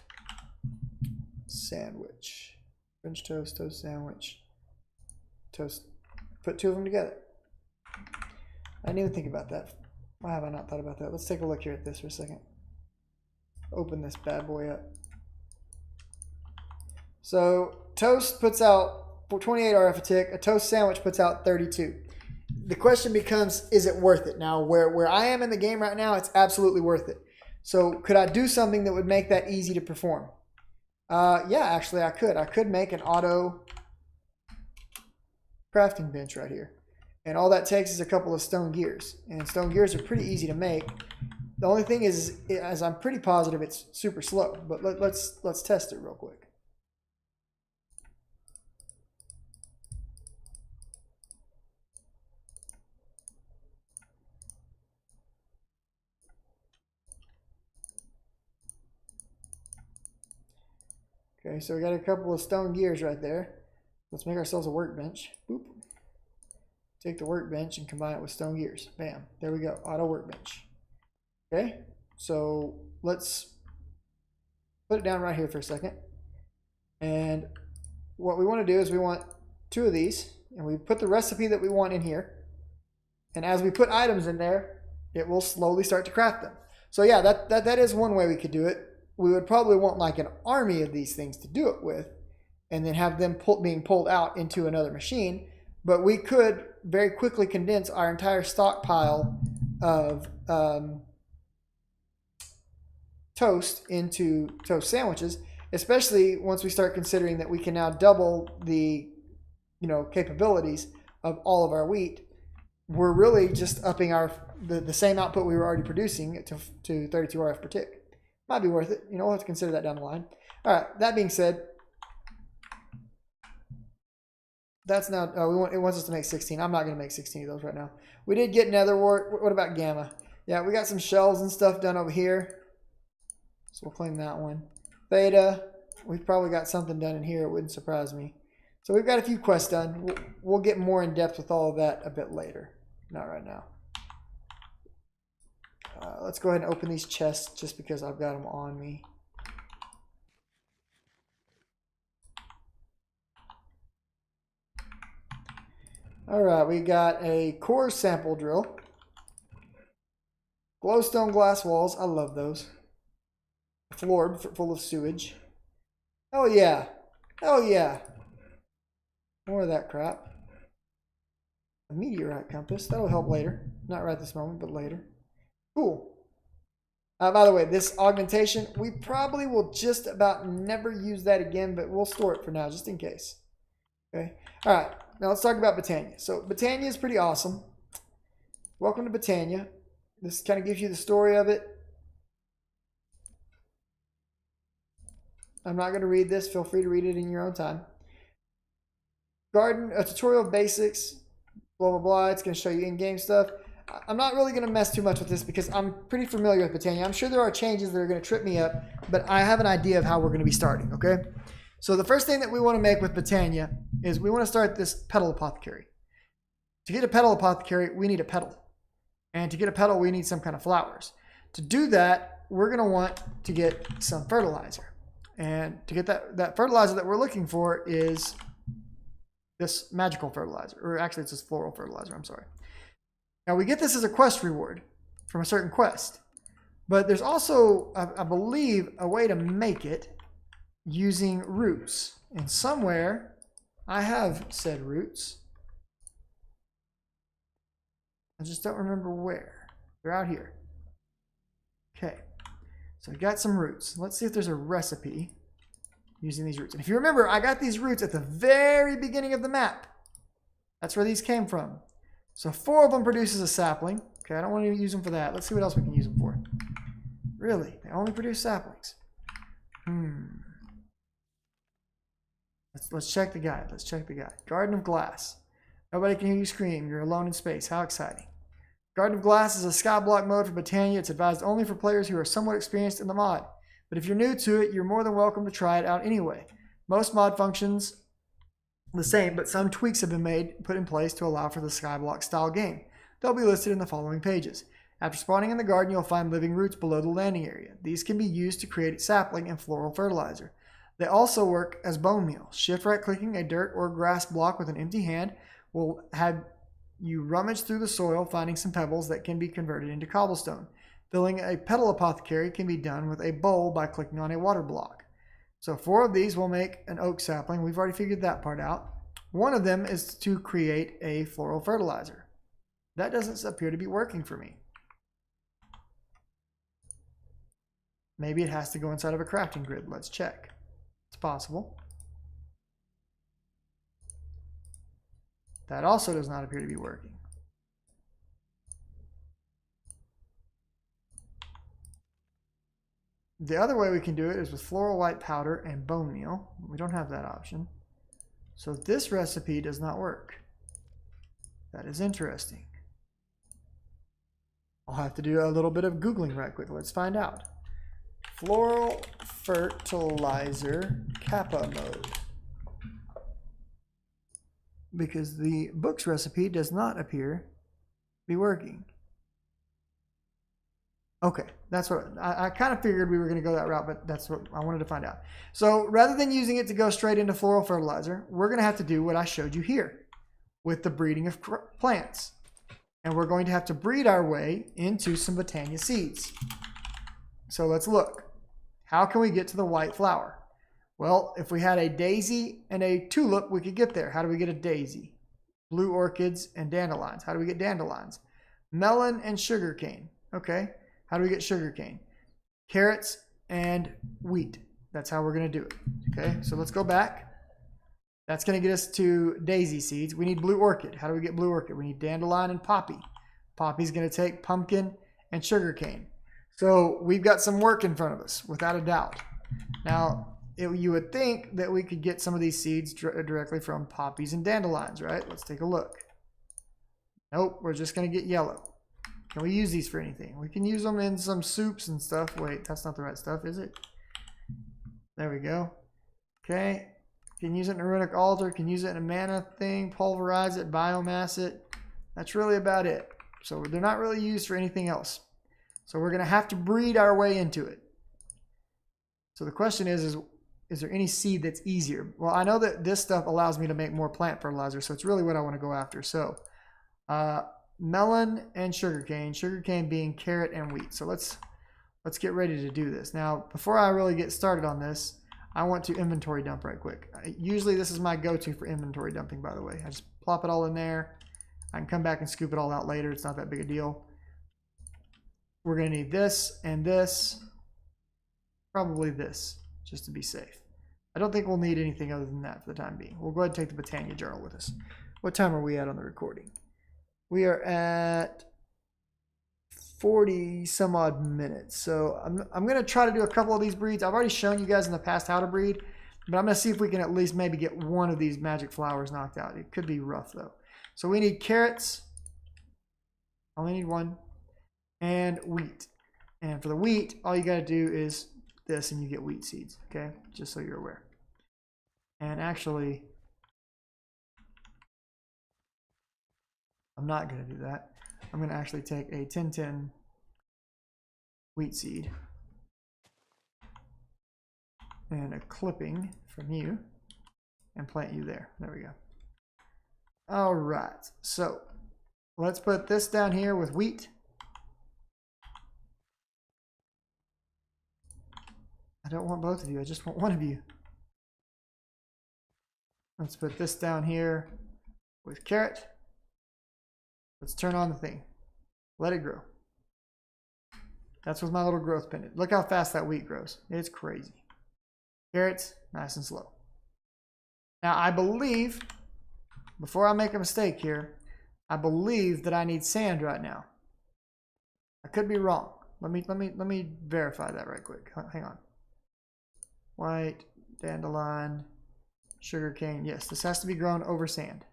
sandwich. French toast, toast sandwich, toast. Put two of them together. I didn't even think about that. Why have I not thought about that? Let's take a look here at this for a second. Open this bad boy up. So toast puts out 28 RF a tick. A toast sandwich puts out 32. The question becomes, is it worth it? Now, where I am in the game right now, it's absolutely worth it. So could I do something that would make that easy to perform? Yeah, actually I could. I could make an auto crafting bench right here. And all that takes is a couple of stone gears. And stone gears are pretty easy to make. The only thing is, as I'm pretty positive, it's super slow. But let's test it real quick. Okay, so we got a couple of stone gears right there. Let's make ourselves a workbench. Boop. Take the workbench and combine it with stone gears. Bam. There we go. Auto workbench. Okay, so let's put it down right here for a second. And what we want to do is we want two of these, and we put the recipe that we want in here. And as we put items in there, it will slowly start to craft them. So yeah, that is one way we could do it. We would probably want like an army of these things to do it with, and then have them being pulled out into another machine. But we could very quickly condense our entire stockpile of toast into toast sandwiches, especially once we start considering that we can now double the capabilities of all of our wheat. We're really just upping the same output we were already producing to 32 RF per tick. Might be worth it. We'll have to consider that down the line. All right, that being said, that's now, it wants us to make 16. I'm not going to make 16 of those right now. We did get nether wart. What about gamma? Yeah, we got some shells and stuff done over here. So we'll claim that one. Theta, we've probably got something done in here. It wouldn't surprise me. So we've got a few quests done. We'll get more in depth with all of that a bit later. Not right now. Let's go ahead and open these chests just because I've got them on me. All right, we got a core sample drill. Glowstone glass walls. I love those. Floor full of sewage. Hell yeah. Hell yeah. More of that crap. A meteorite compass. That'll help later. Not right this moment, but later. Cool. By the way, this augmentation, we probably will just about never use that again, but we'll store it for now, just in case. Okay. All right. Now let's talk about Britannia. So Britannia is pretty awesome. Welcome to Britannia. This kind of gives you the story of it. I'm not going to read this. Feel free to read it in your own time. Garden, a tutorial of basics, blah, blah, blah. It's going to show you in-game stuff. I'm not really going to mess too much with this because I'm pretty familiar with Britannia. I'm sure there are changes that are going to trip me up, but I have an idea of how we're going to be starting, okay? So the first thing that we want to make with Britannia is we want to start this petal apothecary. To get a petal apothecary, we need a petal. And to get a petal, we need some kind of flowers. To do that, we're going to want to get some fertilizer. And to get that fertilizer that we're looking for is this magical fertilizer. Or actually, it's this floral fertilizer, I'm sorry. Now, we get this as a quest reward from a certain quest. But there's also, I believe, a way to make it using roots. And somewhere, I have said roots. I just don't remember where. They're out here. Okay. So I got some roots. Let's see if there's a recipe using these roots. And if you remember, I got these roots at the very beginning of the map. That's where these came from. So 4 of them produces a sapling. Okay, I don't want to use them for that. Let's see what else we can use them for. Really? They only produce saplings. Let's check the guide. Let's check the guide. Garden of Glass. Nobody can hear you scream. You're alone in space. How exciting. Garden of Glass is a skyblock mode for Britannia. It's advised only for players who are somewhat experienced in the mod. But if you're new to it, you're more than welcome to try it out anyway. Most mod functions the same, but some tweaks have been put in place to allow for the skyblock style game. They'll be listed in the following pages. After spawning in the garden, you'll find living roots below the landing area. These can be used to create sapling and floral fertilizer. They also work as bone meal. Shift right clicking a dirt or grass block with an empty hand will have you rummage through the soil, finding some pebbles that can be converted into cobblestone. Filling a petal apothecary can be done with a bowl by clicking on a water block. So 4 of these will make an oak sapling. We've already figured that part out. One of them is to create a floral fertilizer. That doesn't appear to be working for me. Maybe it has to go inside of a crafting grid. Let's check. It's possible. That also does not appear to be working. The other way we can do it is with floral white powder and bone meal. We don't have that option. So this recipe does not work. That is interesting. I'll have to do a little bit of Googling right quick. Let's find out. Floral fertilizer Kappa mode. Because the book's recipe does not appear to be working. Okay, that's what I kind of figured we were going to go that route, but that's what I wanted to find out. So rather than using it to go straight into floral fertilizer, we're going to have to do what I showed you here with the breeding of plants. And we're going to have to breed our way into some Botania seeds. So let's look. How can we get to the white flower? Well, if we had a daisy and a tulip, we could get there. How do we get a daisy? Blue orchids and dandelions. How do we get dandelions? Melon and sugarcane. Okay. How do we get sugarcane? Carrots and wheat. That's how we're going to do it. Okay. So let's go back. That's going to get us to daisy seeds. We need blue orchid. How do we get blue orchid? We need dandelion and poppy. Poppy's going to take pumpkin and sugarcane. So we've got some work in front of us, without a doubt. Now, you would think that we could get some of these seeds directly from poppies and dandelions, right? Let's take a look. Nope, we're just going to get yellow. Can we use these for anything? We can use them in some soups and stuff. Wait, that's not the right stuff, is it? There we go. Okay. Can use it in a runic altar. Can use it in a mana thing. Pulverize it. Biomass it. That's really about it. So they're not really used for anything else. So we're going to have to breed our way into it. So the question is there any seed that's easier? Well, I know that this stuff allows me to make more plant fertilizer, so it's really what I want to go after. So melon and sugarcane being carrot and wheat. So let's get ready to do this. Now, before I really get started on this, I want to inventory dump right quick. Usually this is my go-to for inventory dumping, by the way. I just plop it all in there. I can come back and scoop it all out later. It's not that big a deal. We're going to need this and this. Probably this, just to be safe. I don't think we'll need anything other than that for the time being. We'll go ahead and take the Botania journal with us. What time are we at on the recording? We are at 40 some odd minutes. So I'm going to try to do a couple of these breeds. I've already shown you guys in the past how to breed, but I'm going to see if we can at least maybe get one of these magic flowers knocked out. It could be rough though. So we need carrots. I only need one. And wheat. And for the wheat, all you got to do is this and you get wheat seeds. Okay, just so you're aware. And actually, I'm not going to do that. I'm going to actually take a 1010 wheat seed and a clipping from you and plant you there. There we go. All right, so let's put this down here with wheat. I don't want both of you. I just want one of you. Let's put this down here with carrot. Let's turn on the thing. Let it grow. That's with my little growth pendant. Look how fast that wheat grows. It's crazy. Carrots, nice and slow. Now I believe, before I make a mistake here, I believe that I need sand right now. I could be wrong. Let me verify that right quick. Hang on. White, dandelion, sugarcane. Yes, this has to be grown over sand.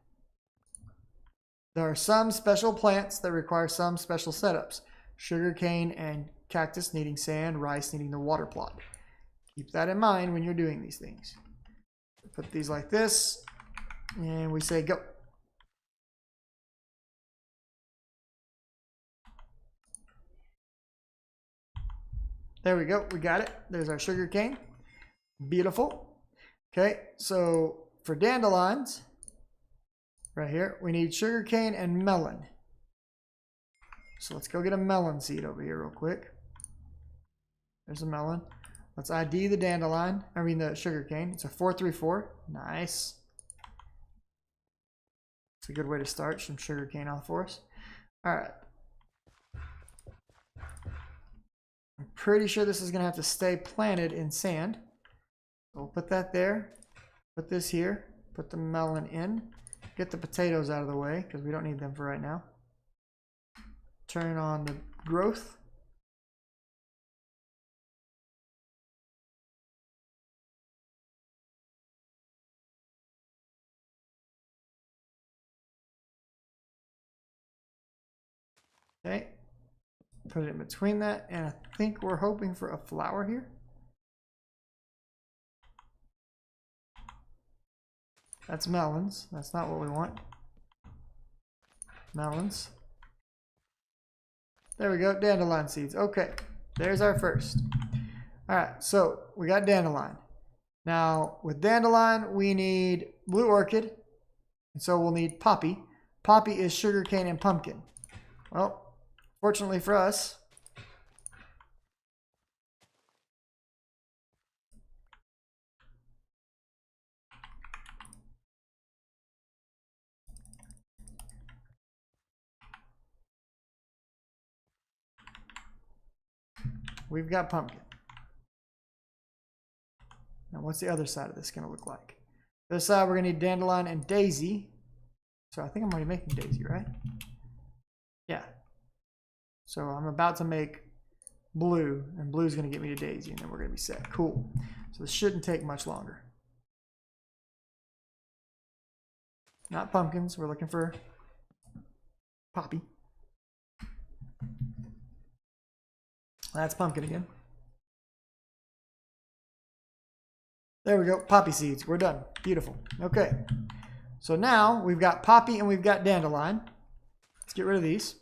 There are some special plants that require some special setups. Sugarcane and cactus needing sand, rice needing the water plot. Keep that in mind when you're doing these things. Put these like this, and we say go. There we go. We got it. There's our sugarcane. Beautiful. Okay, so for dandelions, right here, we need sugarcane and melon. So let's go get a melon seed over here real quick. There's a melon. Let's ID the dandelion. I mean the sugarcane. It's a 434. Nice. It's a good way to start some sugarcane off for us. All right. I'm pretty sure this is going to have to stay planted in sand. So we'll put that there. Put this here. Put the melon in. Get the potatoes out of the way because we don't need them for right now. Turn on the growth. Okay. Put it in between that, and I think we're hoping for a flower here. That's melons. That's not what we want. Melons. There we go, dandelion seeds. Okay, there's our first. All right, so we got dandelion. Now, with dandelion, we need blue orchid, and so we'll need poppy. Poppy is sugarcane and pumpkin. Well, fortunately for us, we've got pumpkin. Now, what's the other side of this going to look like? This side, we're going to need dandelion and daisy. So I think I'm already making daisy, right? Yeah. So I'm about to make blue, and blue is going to get me to daisy, and then we're going to be set. Cool. So this shouldn't take much longer. Not pumpkins. We're looking for poppy. That's pumpkin again. There we go. Poppy seeds. We're done. Beautiful. Okay. So now we've got poppy and we've got dandelion. Let's get rid of these.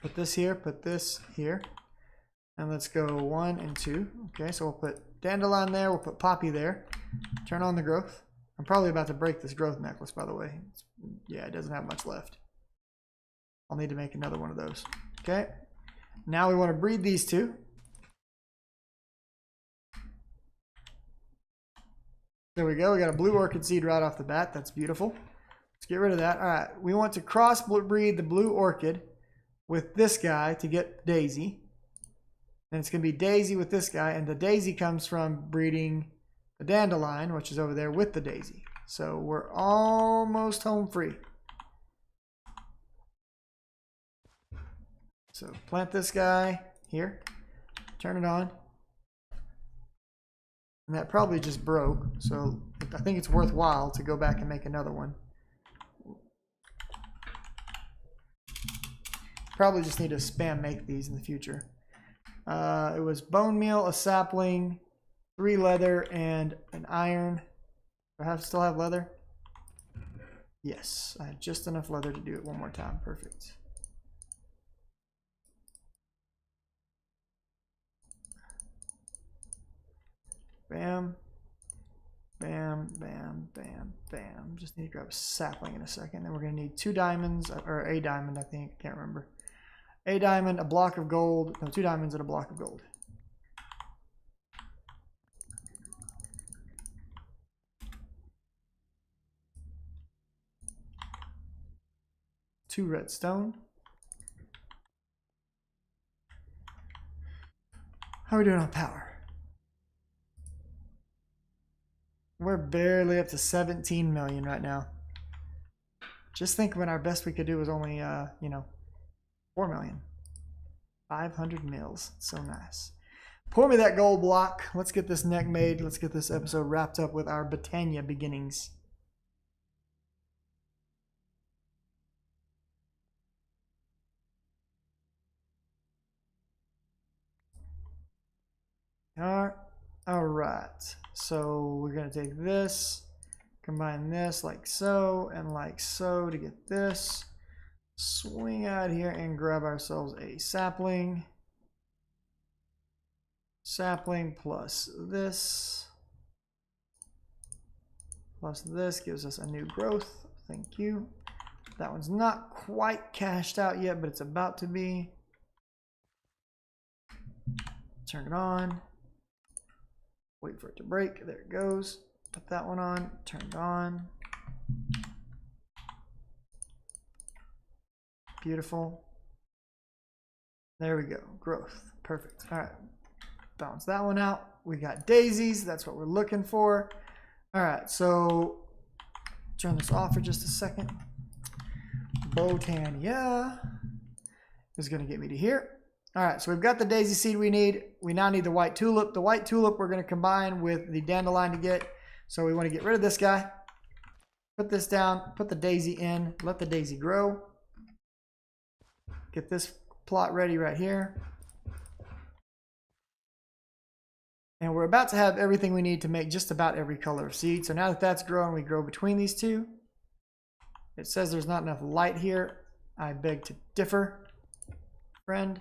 Put this here. Put this here. And let's go 1 and 2. Okay, so we'll put dandelion there. We'll put poppy there. Turn on the growth. I'm probably about to break this growth necklace, by the way. Yeah, it doesn't have much left. I'll need to make another one of those. Okay. Now we want to breed these two. There we go. We got a blue orchid seed right off the bat. That's beautiful. Let's get rid of that. All right. We want to cross-breed the blue orchid with this guy to get daisy. And it's going to be daisy with this guy. And the daisy comes from breeding the dandelion, which is over there with the daisy. So we're almost home free. So plant this guy here. Turn it on. And that probably just broke, so I think it's worthwhile to go back and make another one. Probably just need to spam make these in the future. It was bone meal, a sapling, 3 leather, and an iron. Do I still have leather? Yes, I have just enough leather to do it one more time. Perfect. Bam, bam, bam, bam, bam. Just need to grab a sapling in a second. Then we're going to need 2 diamonds, or a diamond, I think. I can't remember. A diamond, a block of gold. No, 2 diamonds and a block of gold. Two redstone. How are we doing on power? We're barely up to 17 million right now. Just think when our best we could do was only, 4 million. 500 mils. So nice. Pour me that gold block. Let's get this neck made. Let's get this episode wrapped up with our Britannia beginnings. All right. So we're going to take this, combine this like so and like so to get this. Swing out here and grab ourselves a sapling. Sapling plus this gives us a new growth. Thank you. That one's not quite cashed out yet, but it's about to be. Turn it on. Wait for it to break. There it goes. Put that one on. Turn it on. Beautiful. There we go. Growth. Perfect. All right. Balance that one out. We got daisies. That's what we're looking for. All right. So turn this off for just a second. Botania is going to get me to here. All right. So we've got the daisy seed we need. We now need the white tulip. The white tulip we're going to combine with the dandelion to get. So we want to get rid of this guy. Put this down. Put the daisy in. Let the daisy grow. Get this plot ready right here. And we're about to have everything we need to make just about every color of seed. So now that that's grown, we grow between these two. It says there's not enough light here. I beg to differ, friend.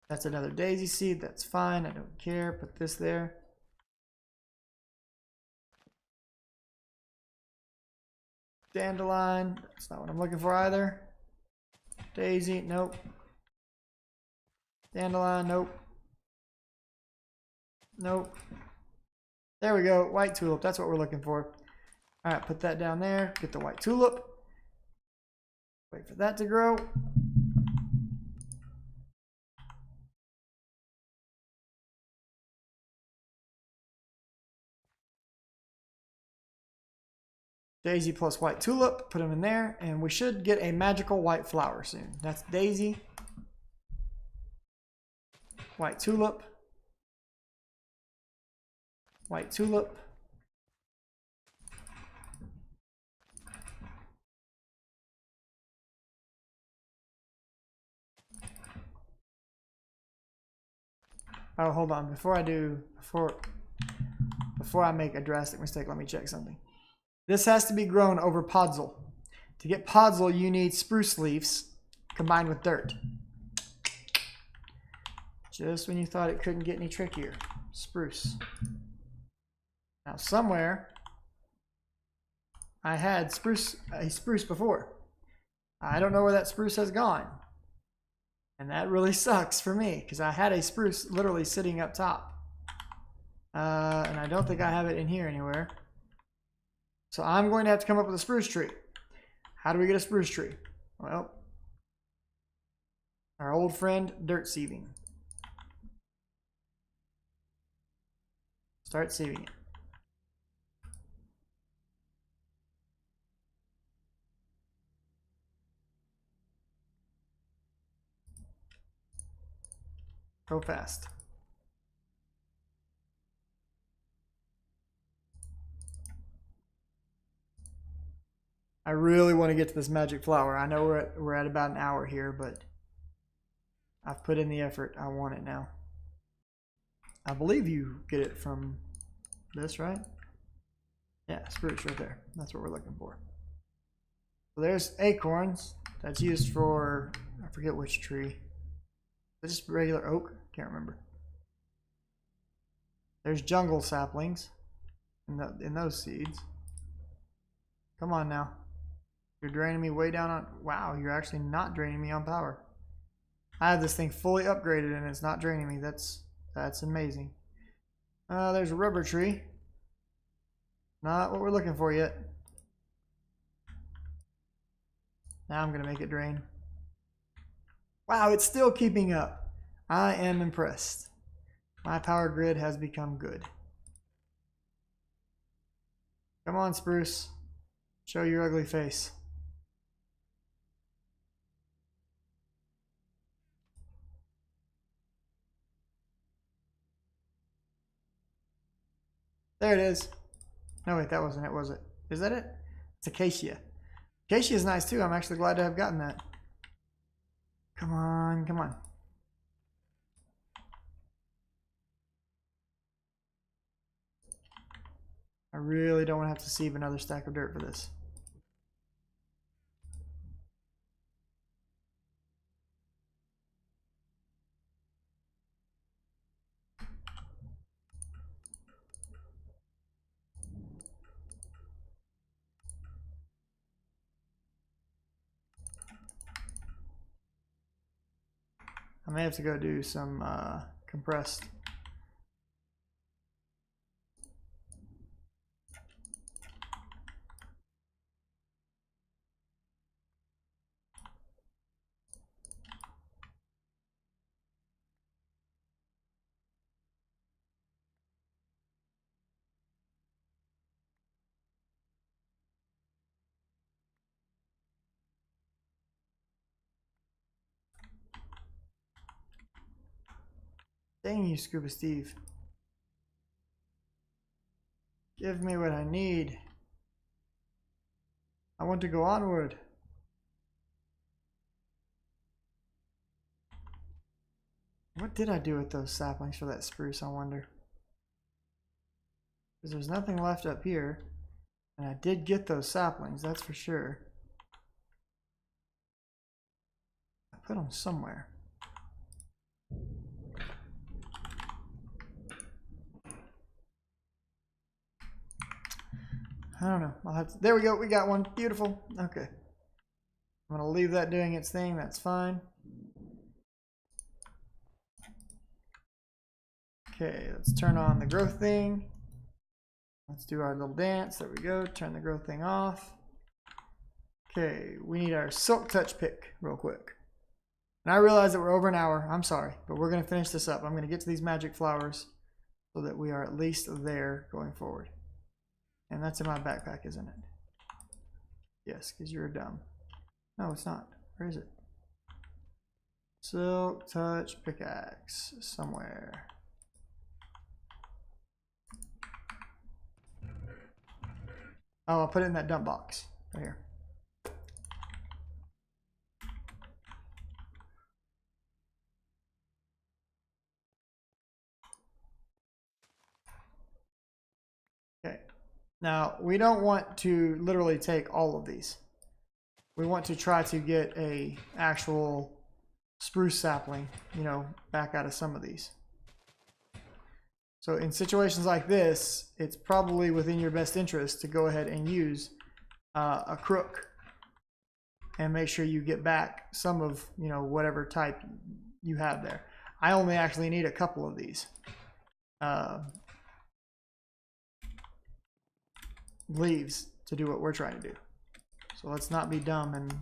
That's another daisy seed. That's fine. I don't care. Put this there. Dandelion. That's not what I'm looking for either. Daisy. Nope. Dandelion. Nope. Nope. There we go. White tulip. That's what we're looking for. All right. Put that down there. Get the white tulip. Wait for that to grow. Daisy plus white tulip, put them in there, and we should get a magical white flower soon. That's daisy, white tulip, white tulip, oh, hold on, before I make a drastic mistake, let me check something. This has to be grown over podzol. To get podzol, you need spruce leaves combined with dirt. Just when you thought it couldn't get any trickier. Spruce. Now somewhere, I had a spruce before. I don't know where that spruce has gone. And that really sucks for me, because I had a spruce literally sitting up top. And I don't think I have it in here anywhere. So I'm going to have to come up with a spruce tree. How do we get a spruce tree? Well, our old friend, dirt sieving. Start sieving it. Go fast. I really want to get to this magic flower. I know we're at about an hour here, but I've put in the effort. I want it now. I believe you get it from this, right? Yeah, spruce right there. That's what we're looking for. So there's acorns. That's used for, I forget which tree. Is it just regular oak? Can't remember. There's jungle saplings in those seeds. Come on now. You're draining me way down on... Wow, you're actually not draining me on power. I have this thing fully upgraded and it's not draining me. That's amazing. There's a rubber tree. Not what we're looking for yet. Now I'm going to make it drain. Wow, it's still keeping up. I am impressed. My power grid has become good. Come on, spruce. Show your ugly face. There it is. No, wait, that wasn't it, was it? Is that it? It's acacia. Acacia is nice too. I'm actually glad to have gotten that. Come on, come on. I really don't want to have to sieve another stack of dirt for this. I may have to go do some compressed. Dang you, Scuba Steve. Give me what I need. I want to go onward. What did I do with those saplings for that spruce, I wonder? Because there's nothing left up here. And I did get those saplings, that's for sure. I put them somewhere. I don't know. I'll have to, there we go. We got one. Beautiful. Okay. I'm going to leave that doing its thing. That's fine. Okay, let's turn on the growth thing. Let's do our little dance. There we go. Turn the growth thing off. Okay, we need our silk touch pick real quick. And I realize that we're over an hour. I'm sorry, but we're going to finish this up. I'm going to get to these magic flowers so that we are at least there going forward. And that's in my backpack, isn't it? Yes, because you're dumb. No, it's not. Where is it? Silk touch pickaxe somewhere. Oh, I'll put it in that dump box right here. Okay. Now, we don't want to literally take all of these. We want to try to get a actual spruce sapling, you know, back out of some of these. So in situations like this, it's probably within your best interest to go ahead and use a crook and make sure you get back some of, you know, whatever type you have there. I only actually need a couple of these. Leaves to do what we're trying to do. So let's not be dumb and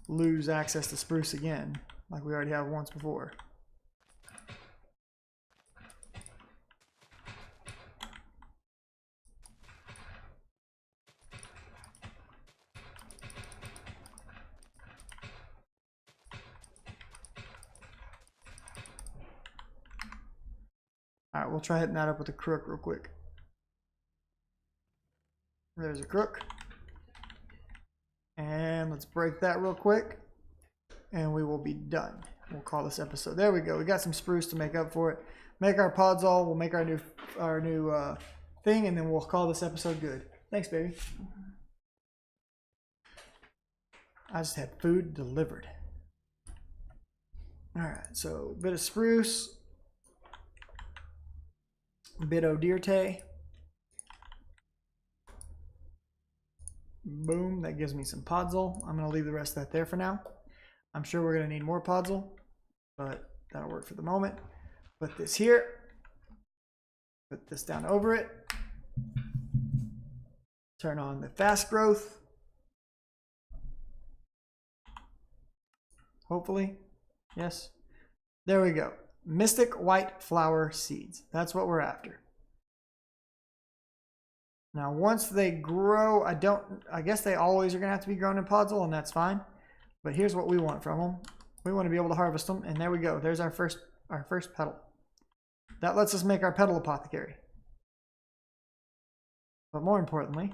lose access to spruce again like we already have once before. Alright, we'll try hitting that up with a crook real quick. There's a crook. And let's break that real quick. And we will be done. We'll call this episode. There we go. We got some spruce to make up for it. Make our pods all. We'll make our new thing, and then we'll call this episode good. Thanks, baby. I just had food delivered. Alright, so a bit of spruce. A bit of dirte. Boom, that gives me some podzol. I'm going to leave the rest of that there for now. I'm sure we're going to need more podzol, but that'll work for the moment. Put this here. Put this down over it. Turn on the fast growth. Hopefully. Yes. There we go. Mystic white flower seeds. That's what we're after. Now, once they grow, I guess they always are going to have to be grown in podzol, and that's fine. But here's what we want from them. We want to be able to harvest them, and there we go. There's our first petal. That lets us make our petal apothecary. But more importantly,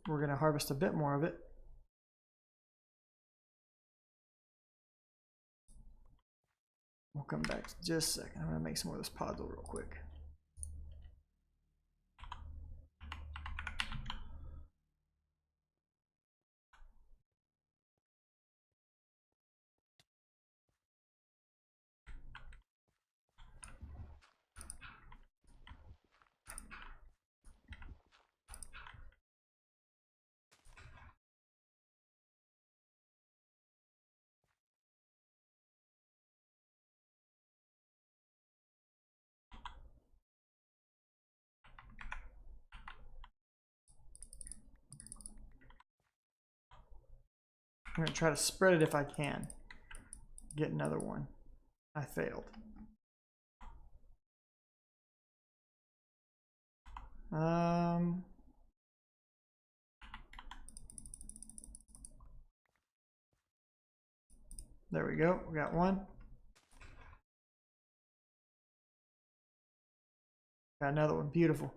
we're going to harvest a bit more of it. We'll come back to just a second. I'm going to make some more of this podzol real quick. I'm going to try to spread it if I can. Get another one. I failed. There we go. We got one. Got another one. Beautiful.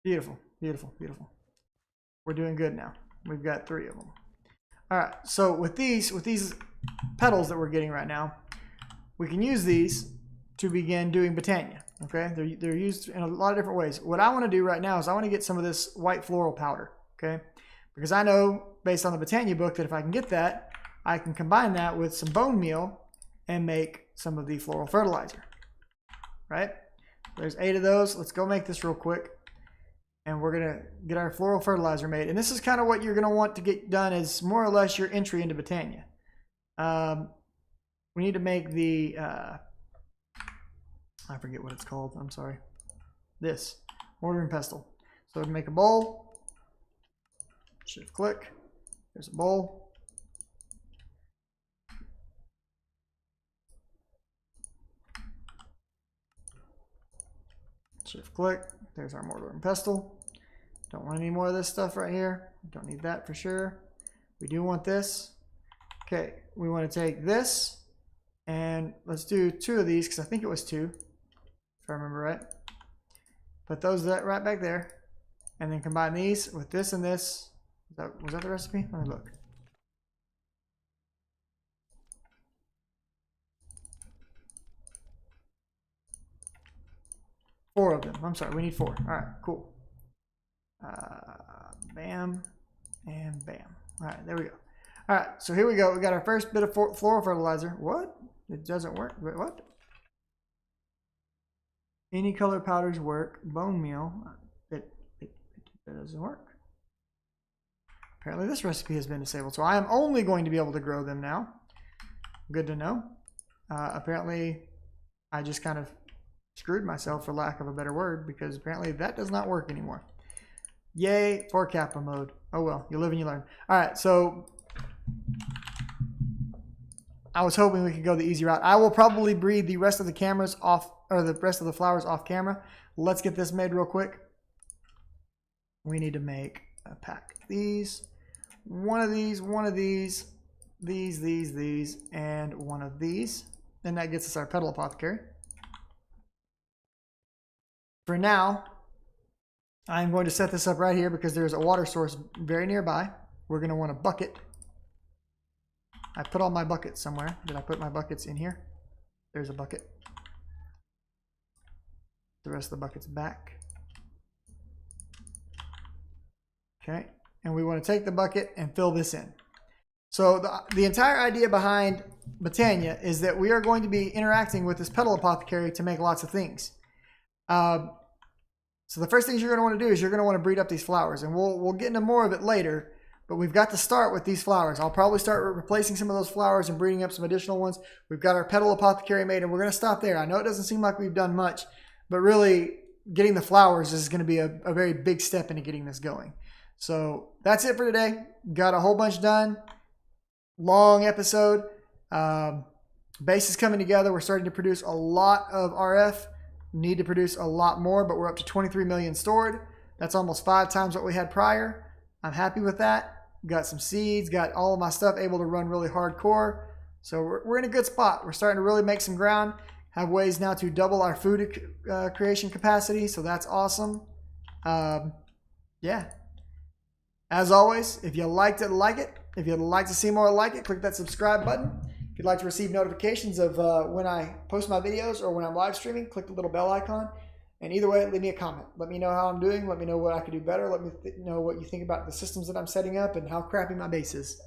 Beautiful, beautiful, beautiful. We're doing good now. We've got 3 of them. All right, so with these petals that we're getting right now, we can use these to begin doing botania. Okay, they're used in a lot of different ways. What I want to do right now is I want to get some of this white floral powder. Okay, because I know based on the botania book that if I can get that, I can combine that with some bone meal and make some of the floral fertilizer. Right? There's 8 of those. Let's go make this real quick. And we're going to get our floral fertilizer made. And this is kind of what you're going to want to get done as more or less your entry into botania. We need to make the, I forget what it's called. I'm sorry. This, mortar and pestle. So to make a bowl, shift click, there's a bowl. Shift click, there's our mortar and pestle. Don't want any more of this stuff right here. Don't need that for sure. We do want this. Okay, we want to take this and let's do 2 of these because I think it was 2, if I remember right. Put those right back there and then combine these with this and this. Was that the recipe? Let me look. Four of them. I'm sorry, we need 4. All right, cool. Bam and bam. All right, there we go. All right, so here we go. We got our first bit of floral fertilizer. What? It doesn't work. Wait, what? Any color powders work. Bone meal. It doesn't work. Apparently this recipe has been disabled. So I am only going to be able to grow them now. Good to know. Apparently I just kind of screwed myself for lack of a better word because apparently that does not work anymore. Yay for Kappa mode. Oh well, you live and you learn. All right, so I was hoping we could go the easy route. I will probably breed the rest of the cameras off, or the rest of the flowers off camera. Let's get this made real quick. We need to make a pack of these, one of these, these, and one of these. And that gets us our petal apothecary. For now, I'm going to set this up right here because there's a water source very nearby. We're going to want a bucket. I put all my buckets somewhere. Did I put my buckets in here? There's a bucket. The rest of the buckets back. Okay, and we want to take the bucket and fill this in. So the entire idea behind botania is that we are going to be interacting with this petal apothecary to make lots of things. So the first things you're going to want to do is you're going to want to breed up these flowers, and we'll get into more of it later, but we've got to start with these flowers. I'll probably start replacing some of those flowers and breeding up some additional ones. We've got our petal apothecary made, and we're going to stop there. I know it doesn't seem like we've done much, but really getting the flowers is going to be a very big step into getting this going. So that's it for today. Got a whole bunch done. Long episode. Base is coming together. We're starting to produce a lot of RF. Need to produce a lot more, but we're up to 23 million stored. That's almost 5 times what we had prior. I'm happy with that. Got some seeds, got all of my stuff able to run really hardcore. So we're in a good spot. We're starting to really make some ground. Have ways now to double our food creation capacity, so that's awesome. Yeah. As always, if you liked it, like it. If you'd like to see more like it, click that subscribe button. If you'd like to receive notifications of when I post my videos or when I'm live streaming, click the little bell icon. And either way, leave me a comment. Let me know how I'm doing. Let me know what I could do better. Let me know what you think about the systems that I'm setting up and how crappy my base is.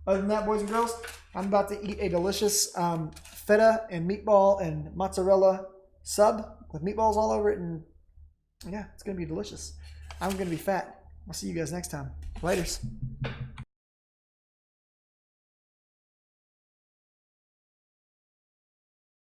Other than that, boys and girls, I'm about to eat a delicious feta and meatball and mozzarella sub with meatballs all over it. And yeah, it's going to be delicious. I'm going to be fat. I'll see you guys next time. Laters.